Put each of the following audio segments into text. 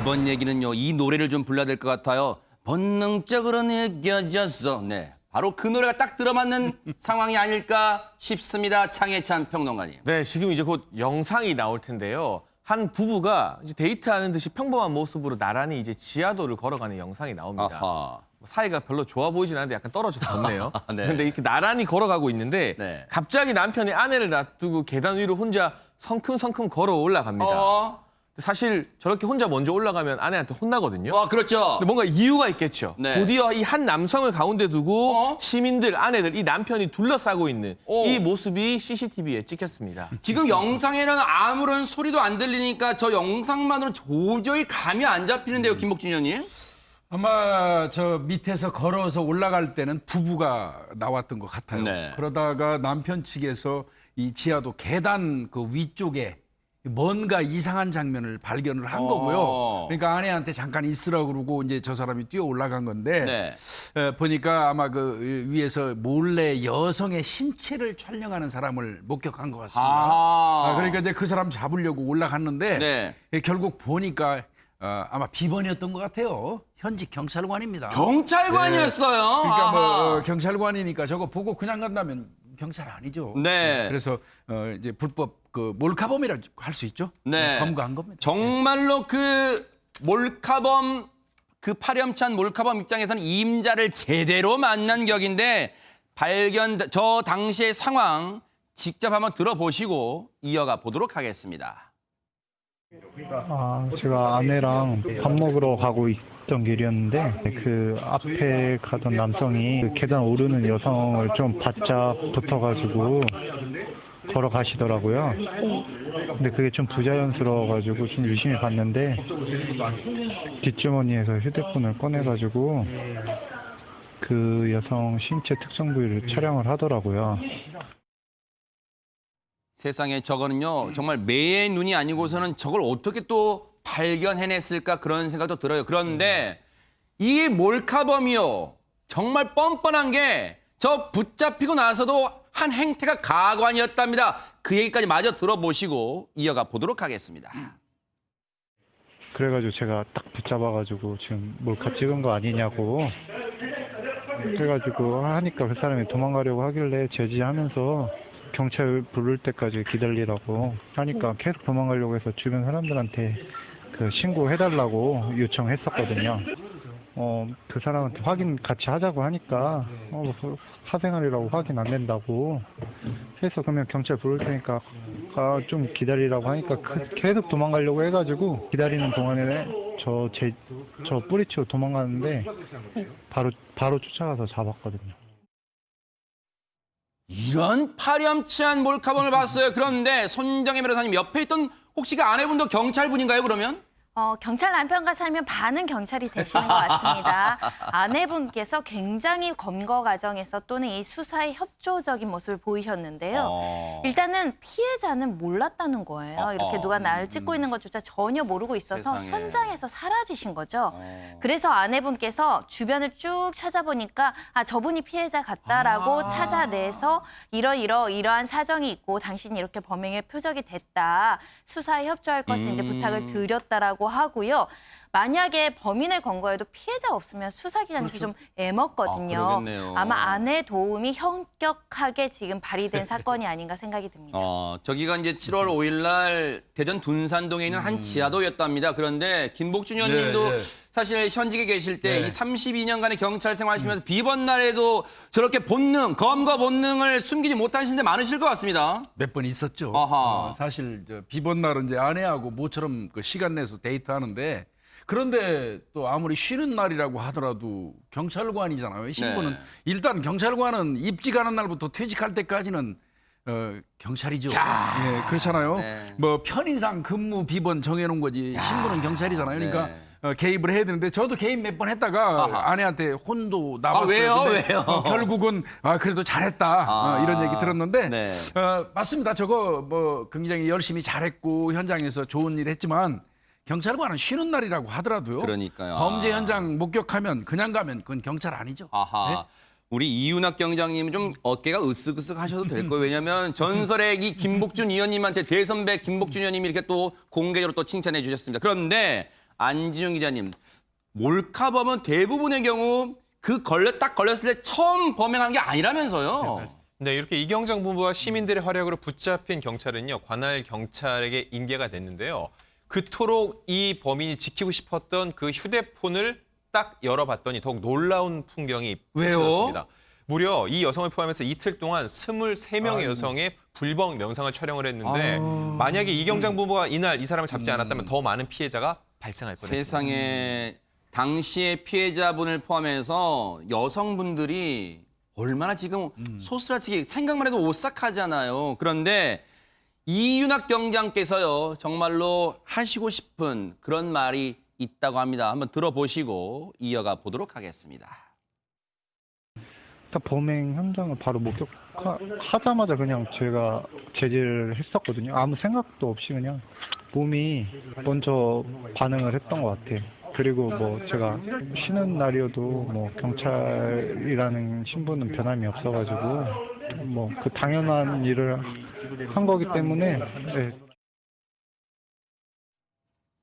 이번 얘기는요, 이 노래를 좀 불러야 될 것 같아요. 본능적으로 느껴졌어. 네, 바로 그 노래가 딱 들어맞는 상황이 아닐까 싶습니다. 장혜찬 평론가님. 네, 지금 이제 곧 영상이 나올 텐데요. 한 부부가 이제 데이트하는 듯이 평범한 모습으로 나란히 이제 지하도를 걸어가는 영상이 나옵니다. 아하. 사이가 별로 좋아 보이진 않는데 약간 떨어져서 덥네요. 네. 근데 이렇게 나란히 걸어가고 있는데 네. 갑자기 남편이 아내를 놔두고 계단 위로 혼자 성큼성큼 걸어 올라갑니다. 사실 저렇게 혼자 먼저 올라가면 아내한테 혼나거든요. 그렇죠. 근데 뭔가 이유가 있겠죠. 네. 드디어 이 한 남성을 가운데 두고 시민들, 아내들, 이 남편이 둘러싸고 있는 이 모습이 CCTV에 찍혔습니다. 지금 영상에는 아무런 소리도 안 들리니까 저 영상만으로 도저히 감이 안 잡히는데요, 김복준 의원님. 아마 저 밑에서 걸어서 올라갈 때는 부부가 나왔던 것 같아요. 네. 그러다가 남편 측에서 이 지하도 계단 그 위쪽에 뭔가 이상한 장면을 발견을 한 거고요. 그러니까 아내한테 잠깐 있으라고 그러고 이제 저 사람이 뛰어 올라간 건데 보니까 아마 그 위에서 몰래 여성의 신체를 촬영하는 사람을 목격한 것 같습니다. 그러니까 이제 그 사람 잡으려고 올라갔는데 결국 보니까 아마 비번이었던 것 같아요. 현직 경찰관입니다. 경찰관이었어요. 그러니까 뭐 경찰관이니까 저거 보고 그냥 간다면 경찰 아니죠. 네. 그래서 이제 불법 그 몰카범이라 할 수 있죠. 네. 검거한 겁니다. 정말로 그 몰카범, 그 파렴치한 몰카범 입장에서는 임자를 제대로 만난 격인데 저 당시의 상황 직접 한번 들어보시고 이어가 보도록 하겠습니다. 제가 아내랑 밥 먹으러 가고 있던 길이었는데 그 앞에 가던 남성이 그 계단 오르는 여성을 좀 바짝 붙어가지고 걸어가시더라고요. 근데 그게 좀 부자연스러워가지고 좀 유심히 봤는데 뒷주머니에서 휴대폰을 꺼내가지고 그 여성 신체 특정 부위를 촬영을 하더라고요. 세상에 저거는요, 정말 매의 눈이 아니고서는 저걸 어떻게 또 발견해냈을까 그런 생각도 들어요. 그런데 이 몰카범이요, 정말 뻔뻔한 게 저 붙잡히고 나서도 한 행태가 가관이었답니다. 그 얘기까지 마저 들어보시고 이어가 보도록 하겠습니다. 그래가지고 제가 딱 붙잡아가지고 지금 몰카 찍은 거 아니냐고 그래가지고 하니까 그 사람이 도망가려고 하길래 제지하면서 경찰 부를 때까지 기다리라고 하니까 계속 도망가려고 해서 주변 사람들한테 그 신고해달라고 요청했었거든요. 그 사람한테 확인 같이 하자고 하니까 사생활이라고 확인 안 된다고 해서 그러면 경찰 부를 테니까 좀 기다리라고 하니까 계속 도망가려고 해가지고 기다리는 동안에 저 뿌리치고 도망가는데 바로 쫓아가서 잡았거든요. 이런 파렴치한 몰카범을 봤어요. 그런데 손정혜 변호사님 옆에 있던 혹시 그 아내분도 경찰분인가요, 그러면? 경찰 남편과 살면 반은 경찰이 되시는 것 같습니다. 아내분께서 굉장히 검거 과정에서 또는 이 수사에 협조적인 모습을 보이셨는데요. 일단은 피해자는 몰랐다는 거예요. 이렇게 누가 나를 찍고 있는 것조차 전혀 모르고 있어서 세상에. 현장에서 사라지신 거죠. 그래서 아내분께서 주변을 쭉 찾아보니까 저분이 피해자 같다라고 찾아내서 이러한 사정이 있고 당신이 이렇게 범행의 표적이 됐다. 수사에 협조할 것을 이제 부탁을 드렸다라고 하고요. 만약에 범인을 검거해도 피해자 없으면 수사기관에서 좀 애먹거든요. 그러겠네요. 아마 아내 도움이 현격하게 지금 발휘된 사건이 아닌가 생각이 듭니다. 저기가 이제 7월 5일 날 대전 둔산동에 있는 한 지하도였답니다. 그런데 김복준 의원님도 사실 현직에 계실 때 이 32년간의 경찰 생활하시면서 비번 날에도 저렇게 검거 본능을 숨기지 못하신 데 많으실 것 같습니다. 몇 번 있었죠. 아하. 사실 비번 날은 이제 아내하고 모처럼 그 시간 내서 데이트하는데 그런데 또 아무리 쉬는 날이라고 하더라도 경찰관이잖아요. 신분은 일단 경찰관은 입직하는 날부터 퇴직할 때까지는 경찰이죠. 예, 그렇잖아요. 뭐 편의상 근무 비번 정해놓은 거지 신분은 경찰이잖아요. 그러니까 개입을 해야 되는데 저도 개입 몇 번 했다가 아내한테 혼도 나봤어요. 왜요? 결국은 그래도 잘했다 이런 얘기 들었는데 맞습니다. 저거 뭐 굉장히 열심히 잘했고 현장에서 좋은 일 했지만 경찰관은 쉬는 날이라고 하더라도요. 그러니까요. 범죄 현장 목격하면 그냥 가면 그건 경찰 아니죠. 네? 우리 이윤학 경장님은 좀 어깨가 으쓱으쓱 하셔도 될 거예요. 왜냐하면 전설의 이 김복준 의원님한테 대선배 김복준 의원님이 이렇게 또 공개적으로 또 칭찬해 주셨습니다. 그런데 안진용 기자님, 몰카범은 대부분의 경우 딱 걸렸을 때 처음 범행한 게 아니라면서요. 네, 이렇게 이경장 부부와 시민들의 활약으로 붙잡힌 경찰은요, 관할 경찰에게 인계가 됐는데요. 그토록 이 범인이 지키고 싶었던 그 휴대폰을 딱 열어봤더니 더욱 놀라운 풍경이 왜요? 펼쳐졌습니다. 무려 이 여성을 포함해서 이틀 동안 23명의 여성의 불법 영상을 촬영을 했는데 만약에 이경장 부부가 이날 이 사람을 잡지 않았다면 더 많은 피해자가 발생할 뻔했습니다. 세상에 당시의 피해자분을 포함해서 여성분들이 얼마나 지금 소스라치게 생각만 해도 오싹하잖아요. 그런데 이윤학 경장께서요, 정말로 하시고 싶은 그런 말이 있다고 합니다. 한번 들어보시고 이어가 보도록 하겠습니다. 범행 현장을 바로 목격하자마자 그냥 제가 제지를 했었거든요. 아무 생각도 없이 그냥 몸이 먼저 반응을 했던 것 같아요. 그리고 뭐 제가 쉬는 날이어도 뭐 경찰이라는 신분은 변함이 없어가지고 뭐 그 당연한 일을 한 거기 때문에 네.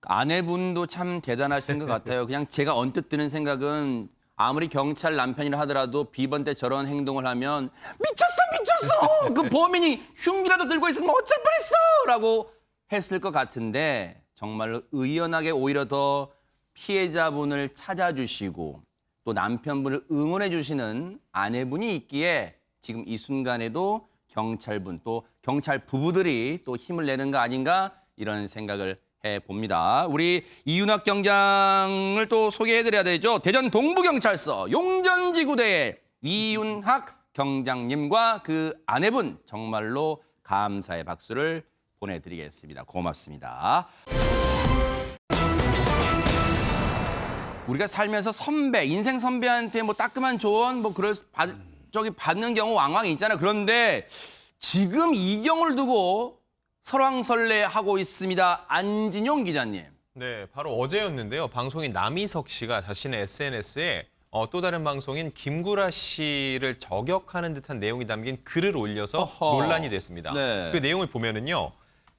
아내분도 참 대단하신 것 같아요. 그냥 제가 언뜻 드는 생각은 아무리 경찰 남편이라 하더라도 비번 때 저런 행동을 하면 미쳤어! 그 범인이 흉기라도 들고 있으면 어쩔 뻔했어! 라고 했을 것 같은데 정말로 의연하게 오히려 더 피해자분을 찾아주시고 또 남편분을 응원해 주시는 아내분이 있기에 지금 이 순간에도 경찰분 또 경찰 부부들이 또 힘을 내는 거 아닌가 이런 생각을 해봅니다. 우리 이윤학 경장을 또 소개해드려야 되죠. 대전 동부경찰서 용전지구대의 이윤학 경장님과 그 아내분 정말로 감사의 박수를 보내드리겠습니다. 고맙습니다. 우리가 살면서 선배, 인생 선배한테 뭐 따끔한 조언 받는 경우 왕왕 있잖아요. 그런데 지금 이 경우를 두고 설왕설래하고 있습니다. 안진용 기자님. 네, 바로 어제였는데요. 방송인 남희석 씨가 자신의 SNS에 또 다른 방송인 김구라 씨를 저격하는 듯한 내용이 담긴 글을 올려서 논란이 됐습니다. 네. 그 내용을 보면은요.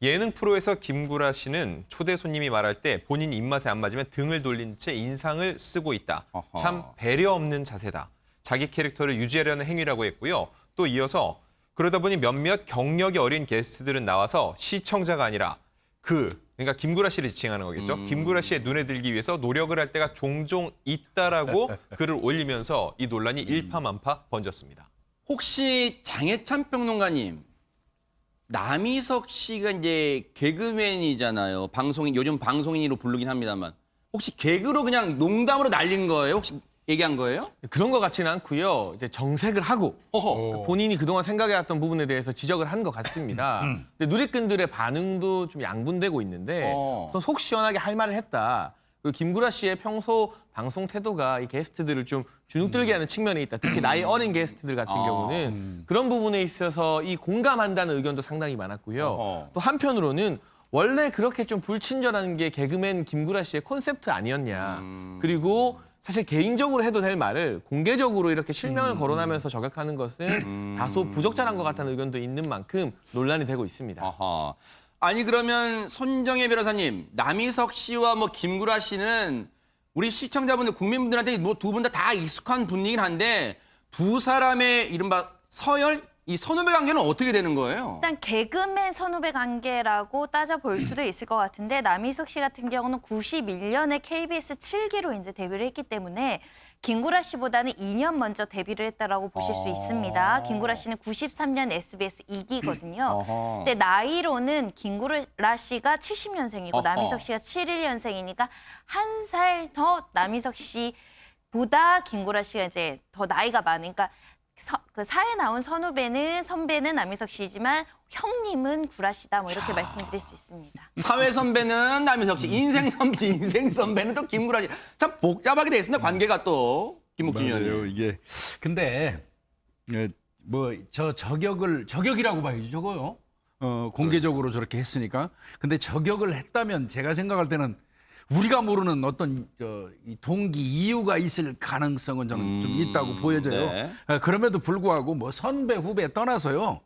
예능 프로에서 김구라 씨는 초대 손님이 말할 때 본인 입맛에 안 맞으면 등을 돌린 채 인상을 쓰고 있다. 참 배려 없는 자세다. 자기 캐릭터를 유지하려는 행위라고 했고요. 또 이어서 그러다 보니 몇몇 경력이 어린 게스트들은 나와서 시청자가 아니라 그러니까 김구라 씨를 지칭하는 거겠죠. 김구라 씨의 눈에 들기 위해서 노력을 할 때가 종종 있다라고 글을 올리면서 이 논란이 일파만파 번졌습니다. 혹시 장해찬 평론가님, 남희석 씨가 이제 개그맨이잖아요. 요즘 방송인으로 부르긴 합니다만. 혹시 개그로 그냥 농담으로 날린 거예요? 혹시 얘기한 거예요? 그런 것 같지는 않고요. 이제 정색을 하고 본인이 그동안 생각해왔던 부분에 대해서 지적을 한 것 같습니다. 근데 누리꾼들의 반응도 좀 양분되고 있는데 우선 속 시원하게 할 말을 했다. 그리고 김구라 씨의 평소 방송 태도가 이 게스트들을 좀 주눅들게 하는 측면이 있다. 특히 나이 어린 게스트들 같은 경우는 그런 부분에 있어서 이 공감한다는 의견도 상당히 많았고요. 또 한편으로는 원래 그렇게 좀 불친절한 게 개그맨 김구라 씨의 콘셉트 아니었냐. 그리고 사실 개인적으로 해도 될 말을 공개적으로 이렇게 실명을 거론하면서 저격하는 것은 다소 부적절한 것 같다는 의견도 있는 만큼 논란이 되고 있습니다. 아하. 아니 그러면 손정혜 변호사님, 남희석 씨와 뭐 김구라 씨는 우리 시청자분들, 국민분들한테 뭐 두 분 다 익숙한 분이긴 한데 두 사람의 이른바 서열, 이 선후배 관계는 어떻게 되는 거예요? 일단 개그맨 선후배 관계라고 따져볼 수도 있을 것 같은데 남희석 씨 같은 경우는 91년에 KBS 7기로 이제 데뷔를 했기 때문에 김구라 씨보다는 2년 먼저 데뷔를 했다라고 보실 수 있습니다. 김구라 씨는 93년 SBS 2기거든요. 근데 나이로는 김구라 씨가 70년생이고 남희석 씨가 71년생이니까 한 살 더 남희석 씨보다 김구라 씨가 이제 더 나이가 많으니까 그 사회 나온 선배는 남희석 씨지만 형님은 구라 씨다 뭐 이렇게 말씀드릴 수 있습니다. 사회 선배는 남희석 씨, 인생 선배는 또 김구라 씨. 참 복잡하게 돼 있습니다. 관계가 또 김묵진 의원님. 이게 근데 뭐 저 저격이라고 봐야죠 저거요. 공개적으로 저렇게 했으니까. 근데 저격을 했다면 제가 생각할 때는 우리가 모르는 어떤 이 동기 이유가 있을 가능성은 저는 좀 있다고 보여져요. 네. 그럼에도 불구하고 뭐 선배 후배 떠나서요.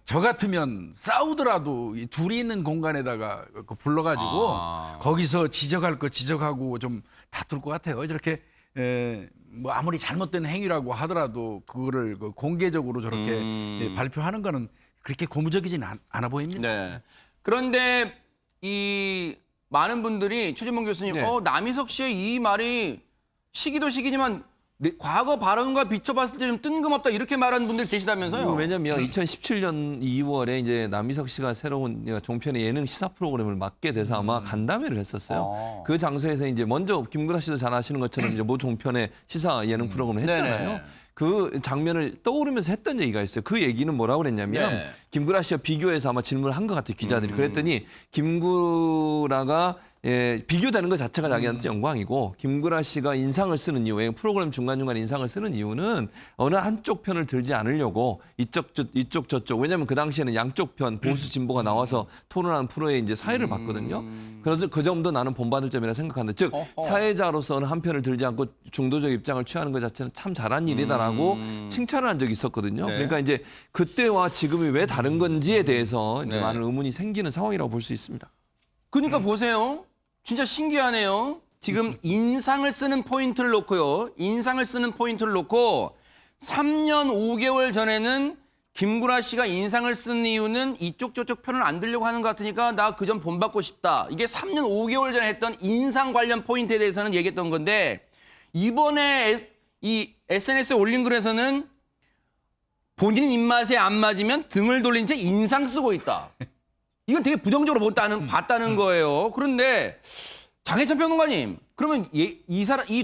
저 같으면 싸우더라도 이 둘이 있는 공간에다가 불러가지고 거기서 지적할 거 지적하고 좀 다툴 것 같아요. 저렇게 뭐 아무리 잘못된 행위라고 하더라도 그거를 공개적으로 저렇게 발표하는 거는 그렇게 고무적이진 않아 보입니다. 네. 그런데 이 많은 분들이 최진봉 교수님, 네. 남희석 씨의 이 말이 시기도 시기지만 과거 발언과 비춰봤을 때 좀 뜬금없다 이렇게 말하는 분들 계시다면서요? 왜냐면 2017년 2월에 이제 남희석 씨가 새로운 종편의 예능 시사 프로그램을 맡게 돼서 아마 간담회를 했었어요. 그 장소에서 이제 먼저 김구라 씨도 잘 아시는 것처럼 이제 모 종편의 시사 예능 프로그램을 했잖아요. 네네. 그 장면을 떠오르면서 했던 얘기가 있어요. 그 얘기는 뭐라고 그랬냐면 네. 김구라 씨와 비교해서 아마 질문을 한 것 같아요. 기자들이. 그랬더니 김구라가 비교되는 것 자체가 자기한테 영광이고 김구라 씨가 인상을 쓰는 이유, 프로그램 중간중간 인상을 쓰는 이유는 어느 한쪽 편을 들지 않으려고 이쪽 저쪽. 왜냐하면 그 당시에는 양쪽 편 보수 진보가 나와서 토론하는 프로에 이제 사회를 봤거든요. 그래서 그 점도 나는 본받을 점이라 생각한다. 즉 사회자로서는 한 편을 들지 않고 중도적 입장을 취하는 것 자체는 참 잘한 일이다라고 칭찬을 한 적이 있었거든요. 네. 그러니까 이제 그때와 지금이 왜 다른 건지에 대해서 이제 네. 많은 의문이 생기는 상황이라고 볼 수 있습니다. 그러니까 보세요. 진짜 신기하네요. 지금 인상을 쓰는 포인트를 놓고요. 인상을 쓰는 포인트를 놓고 3년 5개월 전에는 김구라 씨가 인상을 쓴 이유는 이쪽 저쪽 편을 안 들려고 하는 것 같으니까 나 그 점 본받고 싶다. 이게 3년 5개월 전에 했던 인상 관련 포인트에 대해서는 얘기했던 건데 이번에 이 SNS에 올린 글에서는 본인 입맛에 안 맞으면 등을 돌린 채 인상 쓰고 있다. 이건 되게 부정적으로 봤다는 거예요. 그런데 장혜찬 평론가님, 그러면 이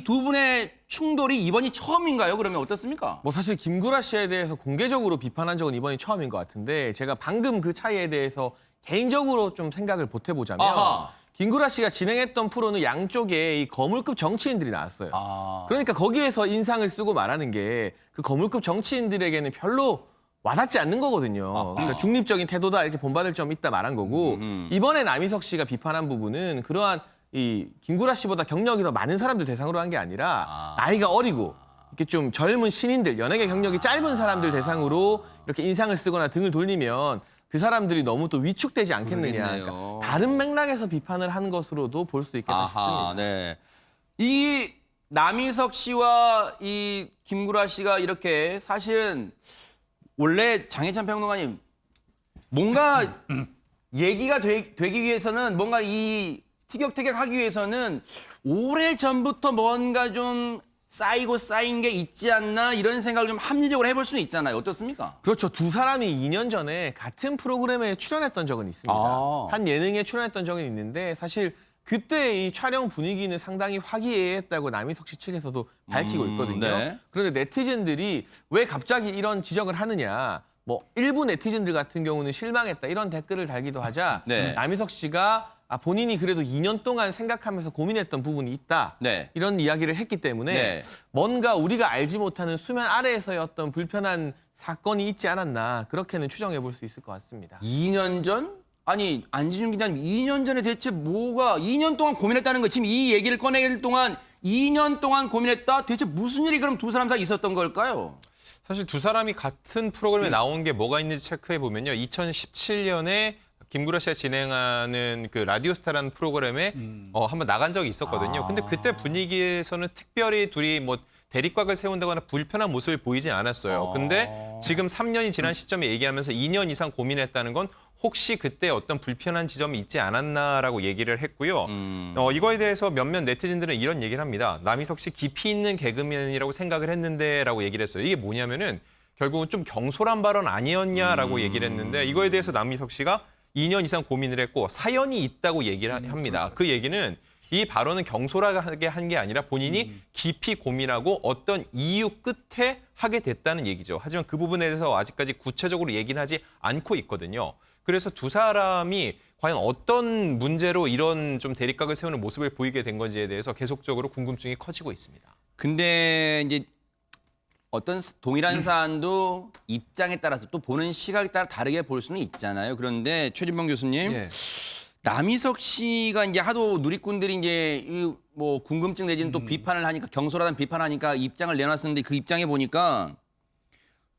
두 분의 충돌이 이번이 처음인가요? 그러면 어떻습니까? 뭐 사실 김구라 씨에 대해서 공개적으로 비판한 적은 이번이 처음인 것 같은데 제가 방금 그 차이에 대해서 개인적으로 좀 생각을 보태보자면 아하. 김구라 씨가 진행했던 프로는 양쪽에 이 거물급 정치인들이 나왔어요. 그러니까 거기에서 인상을 쓰고 말하는 게 그 거물급 정치인들에게는 별로 와닿지 않는 거거든요. 그러니까 중립적인 태도다 이렇게 본받을 점이 있다 말한 거고 이번에 남희석 씨가 비판한 부분은 그러한 이 김구라 씨보다 경력이 더 많은 사람들 대상으로 한 게 아니라 나이가 어리고 이렇게 좀 젊은 신인들, 연예계 경력이 짧은 사람들 대상으로 이렇게 인상을 쓰거나 등을 돌리면 그 사람들이 너무 또 위축되지 않겠느냐. 모르겠네요. 그러니까 다른 맥락에서 비판을 한 것으로도 볼 수 있겠다 싶습니다. 네. 이 남희석 씨와 이 김구라 씨가 이렇게 사실은 원래 장혜찬 평론가님 뭔가 얘기가 되기 위해서는 뭔가 이 티격태격하기 위해서는 오래 전부터 뭔가 좀 쌓인 게 있지 않나 이런 생각을 좀 합리적으로 해볼 수는 있잖아요. 어떻습니까? 그렇죠. 두 사람이 2년 전에 같은 프로그램에 출연했던 적은 있습니다. 한 예능에 출연했던 적은 있는데 사실 그때 이 촬영 분위기는 상당히 화기애애했다고 남희석 씨 측에서도 밝히고 있거든요. 네. 그런데 네티즌들이 왜 갑자기 이런 지적을 하느냐. 뭐 일부 네티즌들 같은 경우는 실망했다 이런 댓글을 달기도 하자 네. 남희석 씨가 본인이 그래도 2년 동안 생각하면서 고민했던 부분이 있다. 네. 이런 이야기를 했기 때문에 네. 뭔가 우리가 알지 못하는 수면 아래에서의 어떤 불편한 사건이 있지 않았나 그렇게는 추정해 볼 수 있을 것 같습니다. 2년 전? 아니 안지준 기자님 2년 전에 대체 뭐가 2년 동안 고민했다는 거 지금 이 얘기를 꺼내길 동안 2년 동안 고민했다? 대체 무슨 일이 그럼 두 사람 사이 있었던 걸까요? 사실 두 사람이 같은 프로그램에 나온 게 뭐가 있는지 체크해 보면요. 2017년에 김구라 씨가 진행하는 그 라디오스타라는 프로그램에 한번 나간 적이 있었거든요. 근데 그때 분위기에서는 특별히 둘이 뭐 대립각을 세운다거나 불편한 모습을 보이진 않았어요. 근데 지금 3년이 지난 시점에 얘기하면서 2년 이상 고민했다는 건 혹시 그때 어떤 불편한 지점이 있지 않았나라고 얘기를 했고요. 이거에 대해서 몇몇 네티즌들은 이런 얘기를 합니다. 남희석 씨 깊이 있는 개그맨이라고 생각을 했는데라고 얘기를 했어요. 이게 뭐냐면은 결국은 좀 경솔한 발언 아니었냐라고 얘기를 했는데 이거에 대해서 남희석 씨가 2년 이상 고민을 했고 사연이 있다고 얘기를 합니다. 그 얘기는 이 발언은 경솔하게 한 게 아니라 본인이 깊이 고민하고 어떤 이유 끝에 하게 됐다는 얘기죠. 하지만 그 부분에 대해서 아직까지 구체적으로 얘기는 하지 않고 있거든요. 그래서 두 사람이 과연 어떤 문제로 이런 좀 대립각을 세우는 모습을 보이게 된 건지에 대해서 계속적으로 궁금증이 커지고 있습니다. 근데 이제 어떤 동일한 사안도 입장에 따라서 또 보는 시각에 따라 다르게 볼 수는 있잖아요. 그런데 최진봉 교수님, 예. 남희석 씨가 이제 하도 누리꾼들이 이제 이 뭐 궁금증 내지는 또 비판을 하니까 경솔하다는 비판하니까 입장을 내놨었는데 그 입장에 보니까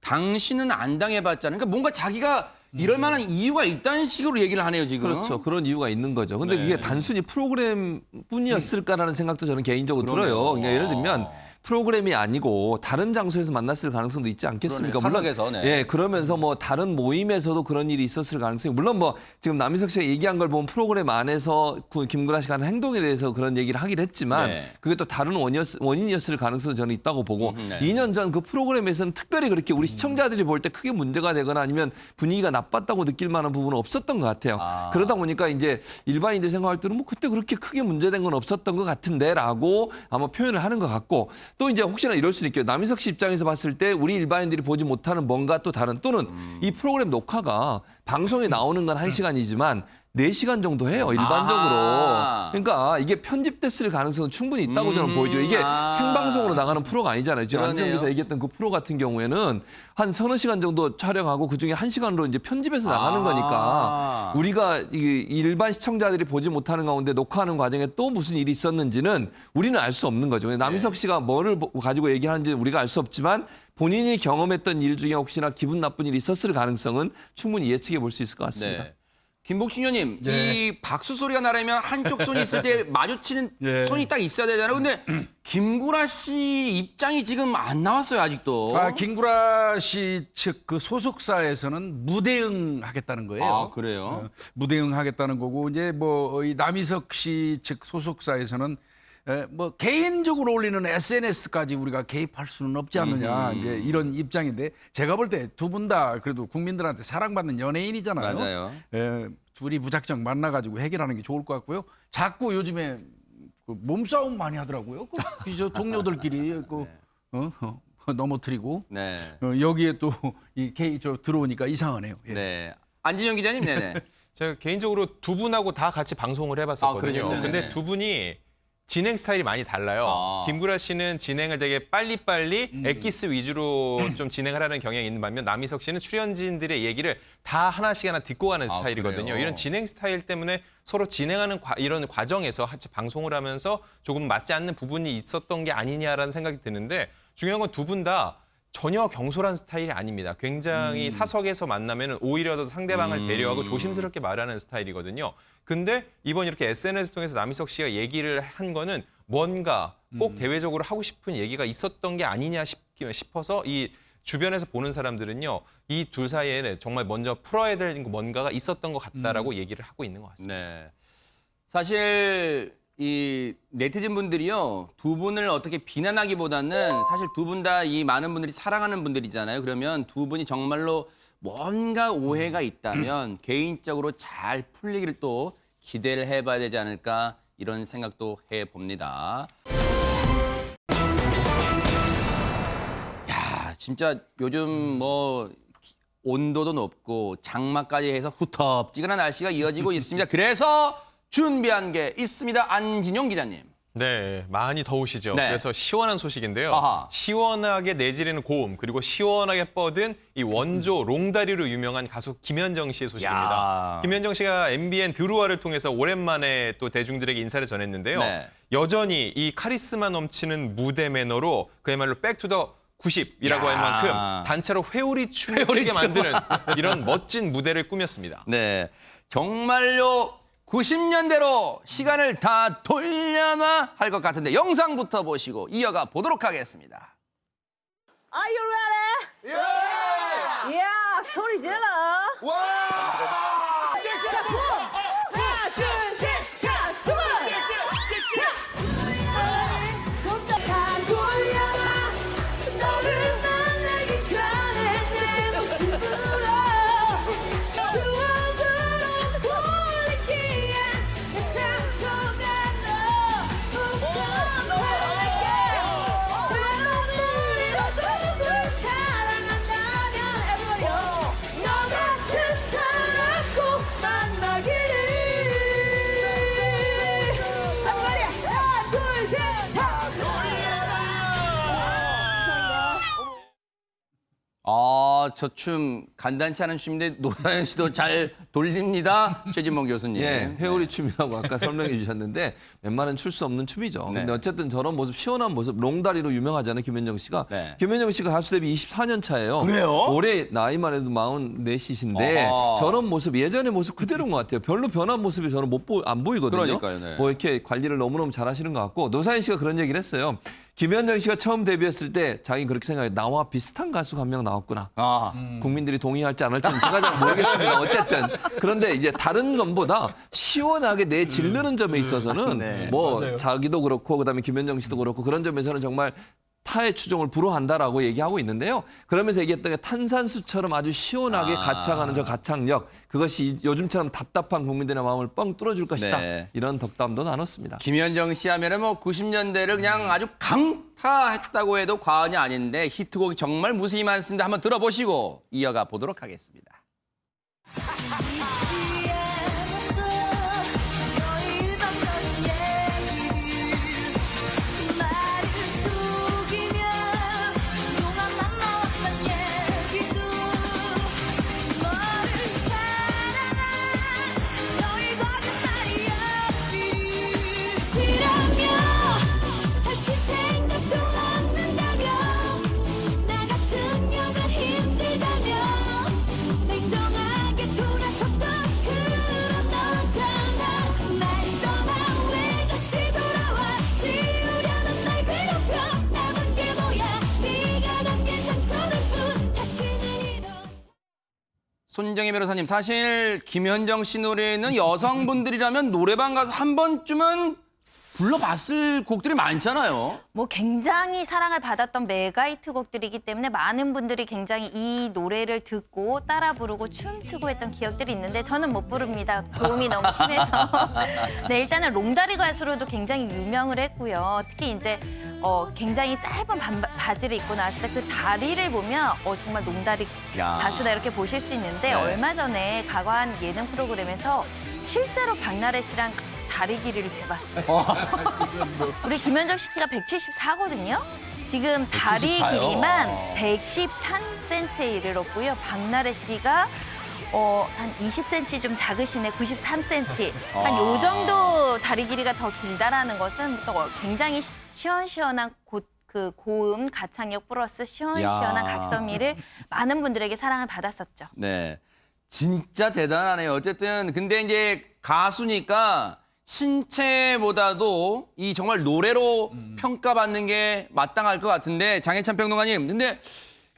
당신은 안 당해봤잖아요. 그러니까 뭔가 자기가 이럴 만한 이유가 있다는 식으로 얘기를 하네요, 지금. 그렇죠. 그런 이유가 있는 거죠. 근데 네. 이게 단순히 프로그램뿐이었을까라는 생각도 저는 개인적으로 들어요. 그러니까 예를 들면 프로그램이 아니고 다른 장소에서 만났을 가능성도 있지 않겠습니까? 그러네요. 물론 사석에서, 네. 예, 그러면서 뭐 다른 모임에서도 그런 일이 있었을 가능성이 물론 뭐 지금 남희석 씨가 얘기한 걸 보면 프로그램 안에서 김구라 씨가 하는 행동에 대해서 그런 얘기를 하긴 했지만 네. 그게 또 다른 원인이었을 가능성도 저는 있다고 보고 네. 2년 전 그 프로그램에서는 특별히 그렇게 우리 시청자들이 볼 때 크게 문제가 되거나 아니면 분위기가 나빴다고 느낄 만한 부분은 없었던 것 같아요. 그러다 보니까 이제 일반인들 생각할 때는 뭐 그때 그렇게 크게 문제된 건 없었던 것 같은데라고 아마 표현을 하는 것 같고 또 이제 혹시나 이럴 수는 있겠요. 남희석 씨 입장에서 봤을 때 우리 일반인들이 보지 못하는 뭔가 또 다른 또는 이 프로그램 녹화가 방송에 나오는 건 1시간이지만 4시간 정도 해요, 일반적으로. 아하. 그러니까 이게 편집됐을 가능성은 충분히 있다고 저는 보여줘요. 이게 생방송으로 나가는 프로가 아니잖아요. 지금 그러네요. 안정기사 얘기했던 그 프로 같은 경우에는 한 서너 시간 정도 촬영하고 그중에 1시간으로 이제 편집해서 나가는 거니까 우리가 이 일반 시청자들이 보지 못하는 가운데 녹화하는 과정에 또 무슨 일이 있었는지는 우리는 알 수 없는 거죠. 남희석 씨가 뭐를 가지고 얘기하는지 우리가 알 수 없지만 본인이 경험했던 일 중에 혹시나 기분 나쁜 일이 있었을 가능성은 충분히 예측해 볼 수 있을 것 같습니다. 네. 김복신 의원님, 네. 이 박수 소리가 나려면 한쪽 손이 있을 때 마주치는 네. 손이 딱 있어야 되잖아요. 근데 김구라 씨 입장이 지금 안 나왔어요, 아직도. 김구라 씨 측 그 소속사에서는 무대응하겠다는 거예요. 아, 그래요? 무대응하겠다는 거고 이제 뭐 이 남희석 씨 측 소속사에서는 뭐 개인적으로 올리는 SNS까지 우리가 개입할 수는 없지 않느냐 이제 이런 입장인데 제가 볼 때 두 분 다 그래도 국민들한테 사랑받는 연예인이잖아요. 맞아요. 둘이 무작정 만나가지고 해결하는 게 좋을 것 같고요. 자꾸 요즘에 그 몸싸움 많이 하더라고요. 저 동료들끼리 넘어뜨리고 네. 여기에 또 이 저 들어오니까 이상하네요. 예. 네. 안진영 기자님, 네네. 제가 개인적으로 두 분하고 다 같이 방송을 해봤었거든요. 그러셨어요? 근데 네네. 두 분이 진행 스타일이 많이 달라요. 김구라 씨는 진행을 되게 빨리빨리 엑기스 위주로 좀 진행을 하는 경향이 있는 반면 남희석 씨는 출연진들의 얘기를 다 하나씩 하나 듣고 가는 스타일이거든요. 그래요? 이런 진행 스타일 때문에 서로 진행하는 이런 과정에서 같이 방송을 하면서 조금 맞지 않는 부분이 있었던 게 아니냐라는 생각이 드는데 중요한 건 두 분 다 전혀 경솔한 스타일이 아닙니다. 굉장히 사석에서 만나면 오히려 더 상대방을 배려하고 조심스럽게 말하는 스타일이거든요. 근데 이번 이렇게 SNS 통해서 남희석 씨가 얘기를 한 거는 뭔가 꼭 대외적으로 하고 싶은 얘기가 있었던 게 아니냐 싶어서 이 주변에서 보는 사람들은요. 이 둘 사이에 정말 먼저 풀어야 될 뭔가가 있었던 것 같다라고 얘기를 하고 있는 것 같습니다. 네. 사실 이 네티즌 분들이요. 두 분을 어떻게 비난하기보다는 사실 두 분 다 이 많은 분들이 사랑하는 분들이잖아요. 그러면 두 분이 정말로 뭔가 오해가 있다면 개인적으로 잘 풀리기를 또 기대를 해봐야 되지 않을까 이런 생각도 해봅니다. 야, 진짜 요즘 뭐 온도도 높고 장마까지 해서 후텁지근한 날씨가 이어지고 있습니다. 그래서 준비한 게 있습니다. 안진용 기자님. 네, 많이 더우시죠. 네. 그래서 시원한 소식인데요. 아하. 시원하게 내지르는 고음 그리고 시원하게 뻗은 이 원조 롱다리로 유명한 가수 김현정 씨의 소식입니다. 야. 김현정 씨가 MBN 드루아를 통해서 오랜만에 또 대중들에게 인사를 전했는데요. 네. 여전히 이 카리스마 넘치는 무대 매너로 그야말로 백투더 90이라고 할 만큼 단체로 회오리 춤을 추게 만드는 이런 멋진 무대를 꾸몄습니다. 네, 정말로 90년대로 시간을 다 돌려나 할 것 같은데 영상부터 보시고 이어가 보도록 하겠습니다. Are you ready? Yeah! Yeah! 소리 질러! 와! 자, 붐! 하나, 둘, 셋! 자, 숨어! 좀더 다 돌려봐! 너를 만나기 전에 내 모습으로 추억으로 돌리기에 내 상처가 너무 뻔뻔하게 바로 너를 사랑한다면 everybody 너 같은 사람 저 춤 간단치 않은 춤인데 노사연 씨도 잘 돌립니다. 최진봉 교수님. 예, 회오리 춤이라고 아까 설명해 주셨는데 웬만한 출 수 없는 춤이죠. 네. 근데 어쨌든 저런 모습, 시원한 모습, 롱다리로 유명하잖아요, 김현정 씨가. 네. 김현정 씨가 가수 데뷔 24년 차예요. 그래요? 올해 나이만 해도 44이신데 어허. 저런 모습, 예전의 모습 그대로인 것 같아요. 별로 변한 모습이 저는 안 보이거든요. 그러니까요, 네. 뭐 이렇게 관리를 너무너무 잘하시는 것 같고 노사연 씨가 그런 얘기를 했어요. 김현정 씨가 처음 데뷔했을 때 자기 그렇게 생각해 나와 비슷한 가수가 한 명 나왔구나. 아, 국민들이 동의할지 안 할지는 제가 잘 모르겠습니다. 어쨌든 그런데 이제 다른 것보다 시원하게 내 질르는 점에 있어서는 네. 뭐 자기도 그렇고 그다음에 김현정 씨도 그렇고 그런 점에서는 정말 타의 추종을 불허한다라고 얘기하고 있는데요. 그러면서 얘기했던 게 탄산수처럼 아주 시원하게 가창하는 저 가창력 그것이 요즘처럼 답답한 국민들의 마음을 뻥 뚫어줄 것이다. 네. 이런 덕담도 나눴습니다. 김현정 씨 하면은 뭐 90년대를 그냥 아주 강타했다고 해도 과언이 아닌데 히트곡이 정말 무수히 많습니다. 한번 들어보시고 이어가 보도록 하겠습니다. 다시 생각도 않는다면 나 같은 여자 힘들다면 냉정하게 돌아섰던 그런 너잖아 날 떠나 왜 다시 돌아와 지우려는 날 괴롭혀 남은 게 뭐야 네가 남긴 상처들 뿐 다시는 이런 손정혜 변호사님, 사실 김현정 씨 노래는 여성분들이라면 노래방 가서 한 번쯤은 불러봤을 곡들이 많잖아요. 뭐 굉장히 사랑을 받았던 메가 히트곡들이기 때문에 많은 분들이 굉장히 이 노래를 듣고 따라 부르고 춤추고 했던 기억들이 있는데 저는 못 부릅니다. 고음이 너무 심해서. 네, 일단은 롱다리 가수로도 굉장히 유명을 했고요. 특히 이제 굉장히 짧은 바지를 입고 나왔을 때 그 다리를 보면 정말 롱다리 야. 가수다 이렇게 보실 수 있는데 네. 얼마 전에 가관 예능 프로그램에서 실제로 박나래 씨랑 다리 길이를 재봤어요. 우리 김현정 씨 키가 174거든요. 지금 다리 174 요? 길이만 113cm에 이르렀고요. 박나래 씨가 한 20cm 좀 작으시네, 93cm. 한 요 정도 다리 길이가 더 길다라는 것은 또 굉장히 시원시원한 그 고음 가창력 플러스 시원시원한 야. 각선미를 많은 분들에게 사랑을 받았었죠. 네. 진짜 대단하네요. 어쨌든 근데 이제 가수니까 신체보다도 이 정말 노래로 평가받는 게 마땅할 것 같은데 장혜찬 평론가님, 근데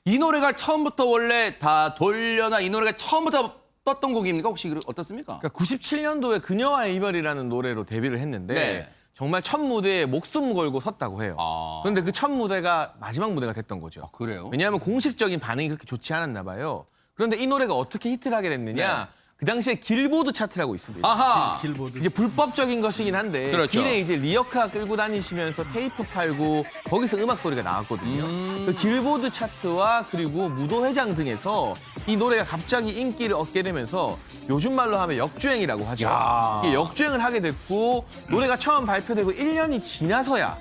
이 노래가 처음부터 원래 다 돌려나 이 노래가 처음부터 떴던 곡입니까? 혹시 어떻습니까? 그러니까 97년도에 그녀와의 이별이라는 노래로 데뷔를 했는데 네. 정말 첫 무대에 목숨 걸고 섰다고 해요. 아. 그런데 그 첫 무대가 마지막 무대가 됐던 거죠. 그래요? 왜냐하면 공식적인 반응이 그렇게 좋지 않았나 봐요. 그런데 이 노래가 어떻게 히트를 하게 됐느냐? 그 당시에 길보드 차트라고 있습니다. 아하. 이제 불법적인 것이긴 한데 그렇죠. 길에 이제 리어카 끌고 다니시면서 테이프 팔고 거기서 음악 소리가 나왔거든요. 그 길보드 차트와 그리고 무도회장 등에서 이 노래가 갑자기 인기를 얻게 되면서 요즘 말로 하면 역주행이라고 하죠. 야. 이게 역주행을 하게 됐고 노래가 처음 발표되고 1년이 지나서야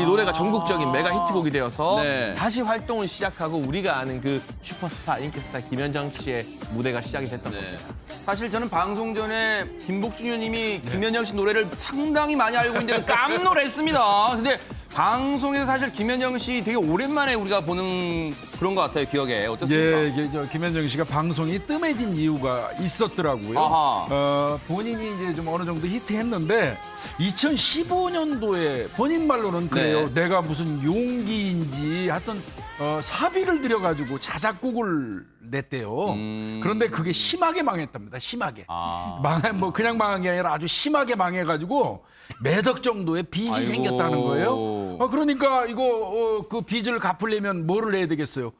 이 노래가 전국적인 메가 히트곡이 되어서 네. 다시 활동을 시작하고 우리가 아는 그 슈퍼스타, 인기스타 김현정 씨의 무대가 시작이 됐던 네. 겁니다. 사실 저는 방송 전에 김복준 의원님이 김현정 씨 노래를 상당히 많이 알고 있는데 깜놀했습니다. 근데 방송에서 사실 김현정 씨 되게 오랜만에 우리가 보는 그런 것 같아요, 기억에. 어떻습니까? 예, 이게 김현정 씨가 방송이 뜸해진 이유가 있었더라고요. 아하. 본인이 이제 좀 어느 정도 히트했는데 2015년도에 본인 말로는 그래요. 네. 내가 무슨 용기인지 하여튼 사비를 들여가지고 자작곡을 냈대요. 그런데 그게 심하게 망했답니다. 심하게. 아. 뭐 그냥 망한 게 아니라 아주 심하게 망해가지고 매덕 정도의 빚이 아이고. 생겼다는 거예요. 그러니까 이거 그 빚을 갚으려면 뭐를 해야 되겠어요?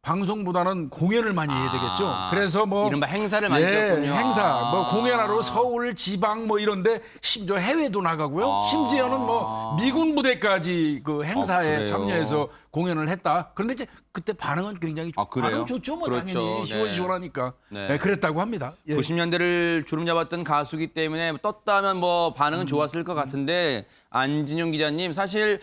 방송보다는 공연을 많이 해야 되겠죠. 그래서 뭐 이른바 행사를 많이 했군요. 행사, 뭐 공연하러 서울, 지방 뭐 이런데 심지어 해외도 나가고요. 심지어는 뭐 미군 부대까지 그 행사에 그래요? 참여해서 공연을 했다. 그런데 이제 그때 반응은 굉장히 그래요? 반응 좋죠, 뭐 그렇죠. 당연히 네. 시원시원하니까 네. 그랬다고 합니다. 예. 90년대를 주름 잡았던 가수기 때문에 떴다면 뭐 반응은 좋았을 것 같은데 안진용 기자님, 사실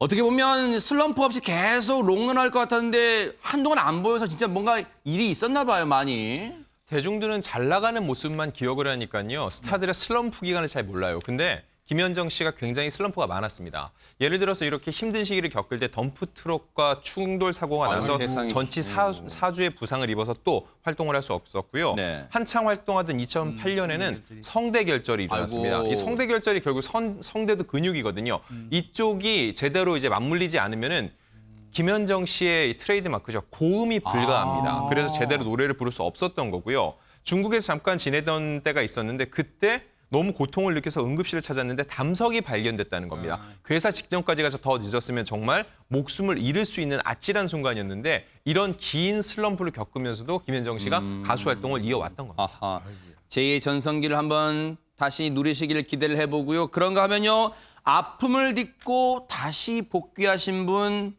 어떻게 보면 슬럼프 없이 계속 롱런할 것 같았는데 한동안 안 보여서 진짜 뭔가 일이 있었나 봐요, 많이. 대중들은 잘 나가는 모습만 기억을 하니까요. 스타들의 슬럼프 기간을 잘 몰라요. 근데 김현정 씨가 굉장히 슬럼프가 많았습니다. 예를 들어서 이렇게 힘든 시기를 겪을 때 덤프트럭과 충돌 사고가 나서 세상에. 전치 4주의 부상을 입어서 또 활동을 할 수 없었고요. 네. 한창 활동하던 2008년에는 성대 결절이 일어났습니다. 아이고. 이 성대 결절이 결국 성대도 근육이거든요. 이쪽이 제대로 이제 맞물리지 않으면은 김현정 씨의 이 트레이드 마크죠. 고음이 불가합니다. 그래서 제대로 노래를 부를 수 없었던 거고요. 중국에서 잠깐 지내던 때가 있었는데 그때 너무 고통을 느껴서 응급실을 찾았는데 담석이 발견됐다는 겁니다. 괴사 직전까지 가서 더 늦었으면 정말 목숨을 잃을 수 있는 아찔한 순간이었는데 이런 긴 슬럼프를 겪으면서도 김현정 씨가 가수 활동을 이어왔던 겁니다. 아하. 제2의 전성기를 한번 다시 누리시기를 기대를 해보고요. 그런가 하면요. 아픔을 딛고 다시 복귀하신 분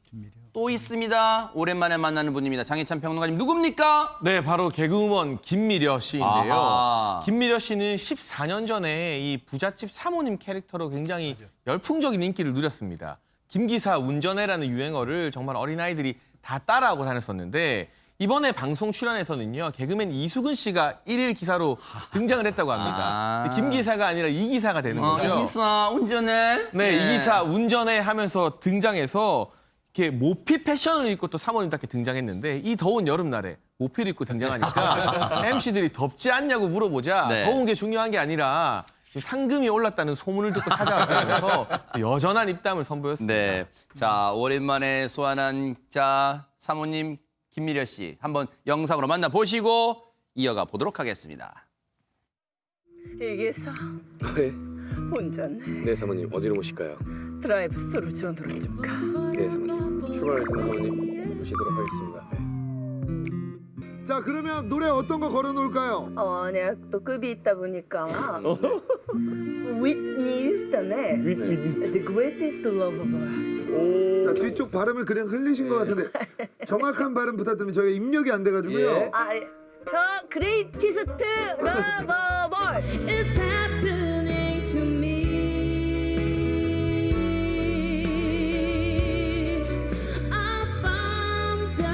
또 있습니다. 오랜만에 만나는 분입니다. 장희찬 평론가님 누굽니까? 네, 바로 개그우먼 김미려 씨인데요. 아하. 김미려 씨는 14년 전에 이 부잣집 사모님 캐릭터로 굉장히 열풍적인 인기를 누렸습니다. 김기사 운전해라는 유행어를 정말 어린아이들이 다 따라하고 다녔었는데 이번에 방송 출연에서는요. 개그맨 이수근 씨가 1일 기사로 등장을 했다고 합니다. 김 기사가 아니라 이 기사가 되는 거죠. 이 기사 운전해. 네, 이 기사 운전해 하면서 등장해서 이렇게 모피 패션을 입고 또 사모님답게 등장했는데 이 더운 여름날에 모피를 입고 등장하니까 MC들이 덥지 않냐고 물어보자 네. 더운 게 중요한 게 아니라 지금 상금이 올랐다는 소문을 듣고 찾아왔다면서 여전한 입담을 선보였습니다. 네. 자, 오랜만에 소환한 자 사모님 김미려 씨 한번 영상으로 만나보시고 이어가 보도록 하겠습니다. 이게서 네, 운전해. 네 사모님 어디로 모실까요? 드라이브 스루 존으로 좀 가. 네 사모님 출발하겠습니다 사모님 모시도록 하겠습니다. 네. 자 그러면 노래 어떤 거 걸어놓을까요? 내가 또 급이 있다 보니까 휘트니 휴스턴의 The Greatest Love of All. 자 뒤쪽 발음을 그냥 흘리신 것 같은데 정확한 발음 부탁드리면 저희가 입력이 안 돼가지고요. The Greatest Love of All. It's happening to me. I found the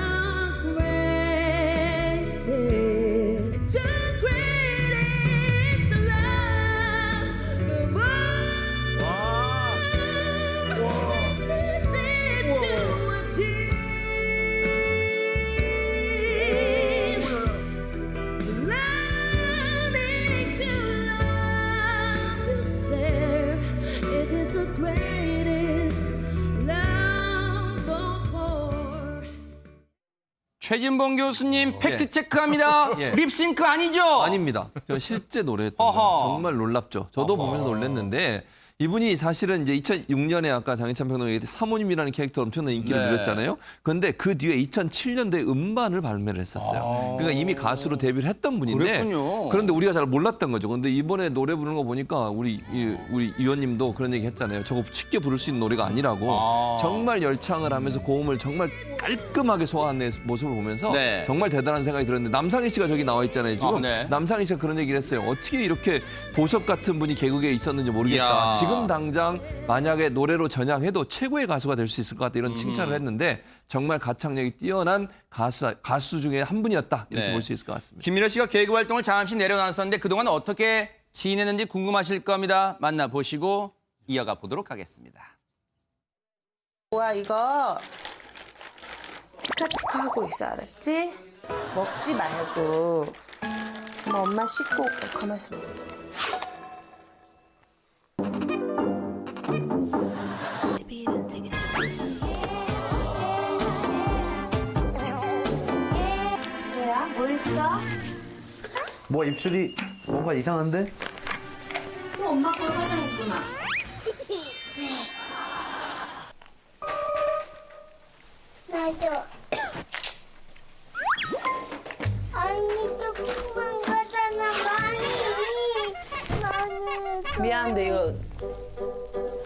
greatest love of all. It's easy to achieve. Learning to love yourself. It is the greatest love of all. 최진봉 교수님 팩트 체크합니다. 예. 립싱크 아니죠? 아닙니다. 저 실제 노래였던 어허. 거예요. 정말 놀랍죠. 저도 보면서 놀랐는데 이분이 사실은 이제 2006년에 아까 장희찬 평론가 얘기했듯이 사모님이라는 캐릭터 엄청난 인기를 네. 누렸잖아요. 그런데 그 뒤에 2007년도에 음반을 발매를 했었어요. 그러니까 이미 가수로 데뷔를 했던 분인데 그랬군요. 그런데 우리가 잘 몰랐던 거죠. 그런데 이번에 노래 부르는 거 보니까 우리 위원님도 그런 얘기 했잖아요. 저거 쉽게 부를 수 있는 노래가 아니라고. 정말 열창을 하면서 고음을 정말 깔끔하게 소화한 모습을 보면서 네. 정말 대단한 생각이 들었는데 남상희 씨가 저기 나와 있잖아요. 지금 네. 남상희 씨가 그런 얘기를 했어요. 어떻게 이렇게 보석 같은 분이 개그계에 있었는지 모르겠다. 이야. 지금 당장 만약에 노래로 전향해도 최고의 가수가 될 수 있을 것 같다. 이런 칭찬을 했는데 정말 가창력이 뛰어난 가수 중에 한 분이었다. 이렇게 네. 볼 수 있을 것 같습니다. 김미려 씨가 개그 활동을 잠시 내려놨었는데 그동안 어떻게 지냈는지 궁금하실 겁니다. 만나보시고 이어가 보도록 하겠습니다. 뭐야 이거 치카치카 하고 있어 알았지? 먹지 말고 뭐 엄마 씻고 올게 가만있어 먹어. 뭐야? 뭐 있어? 뭐 입술이 뭔가 이상한데? 또 엄마 걸 화장했구나. 나도. 언니도 그만 가잖아, 많이. 미안한데 이거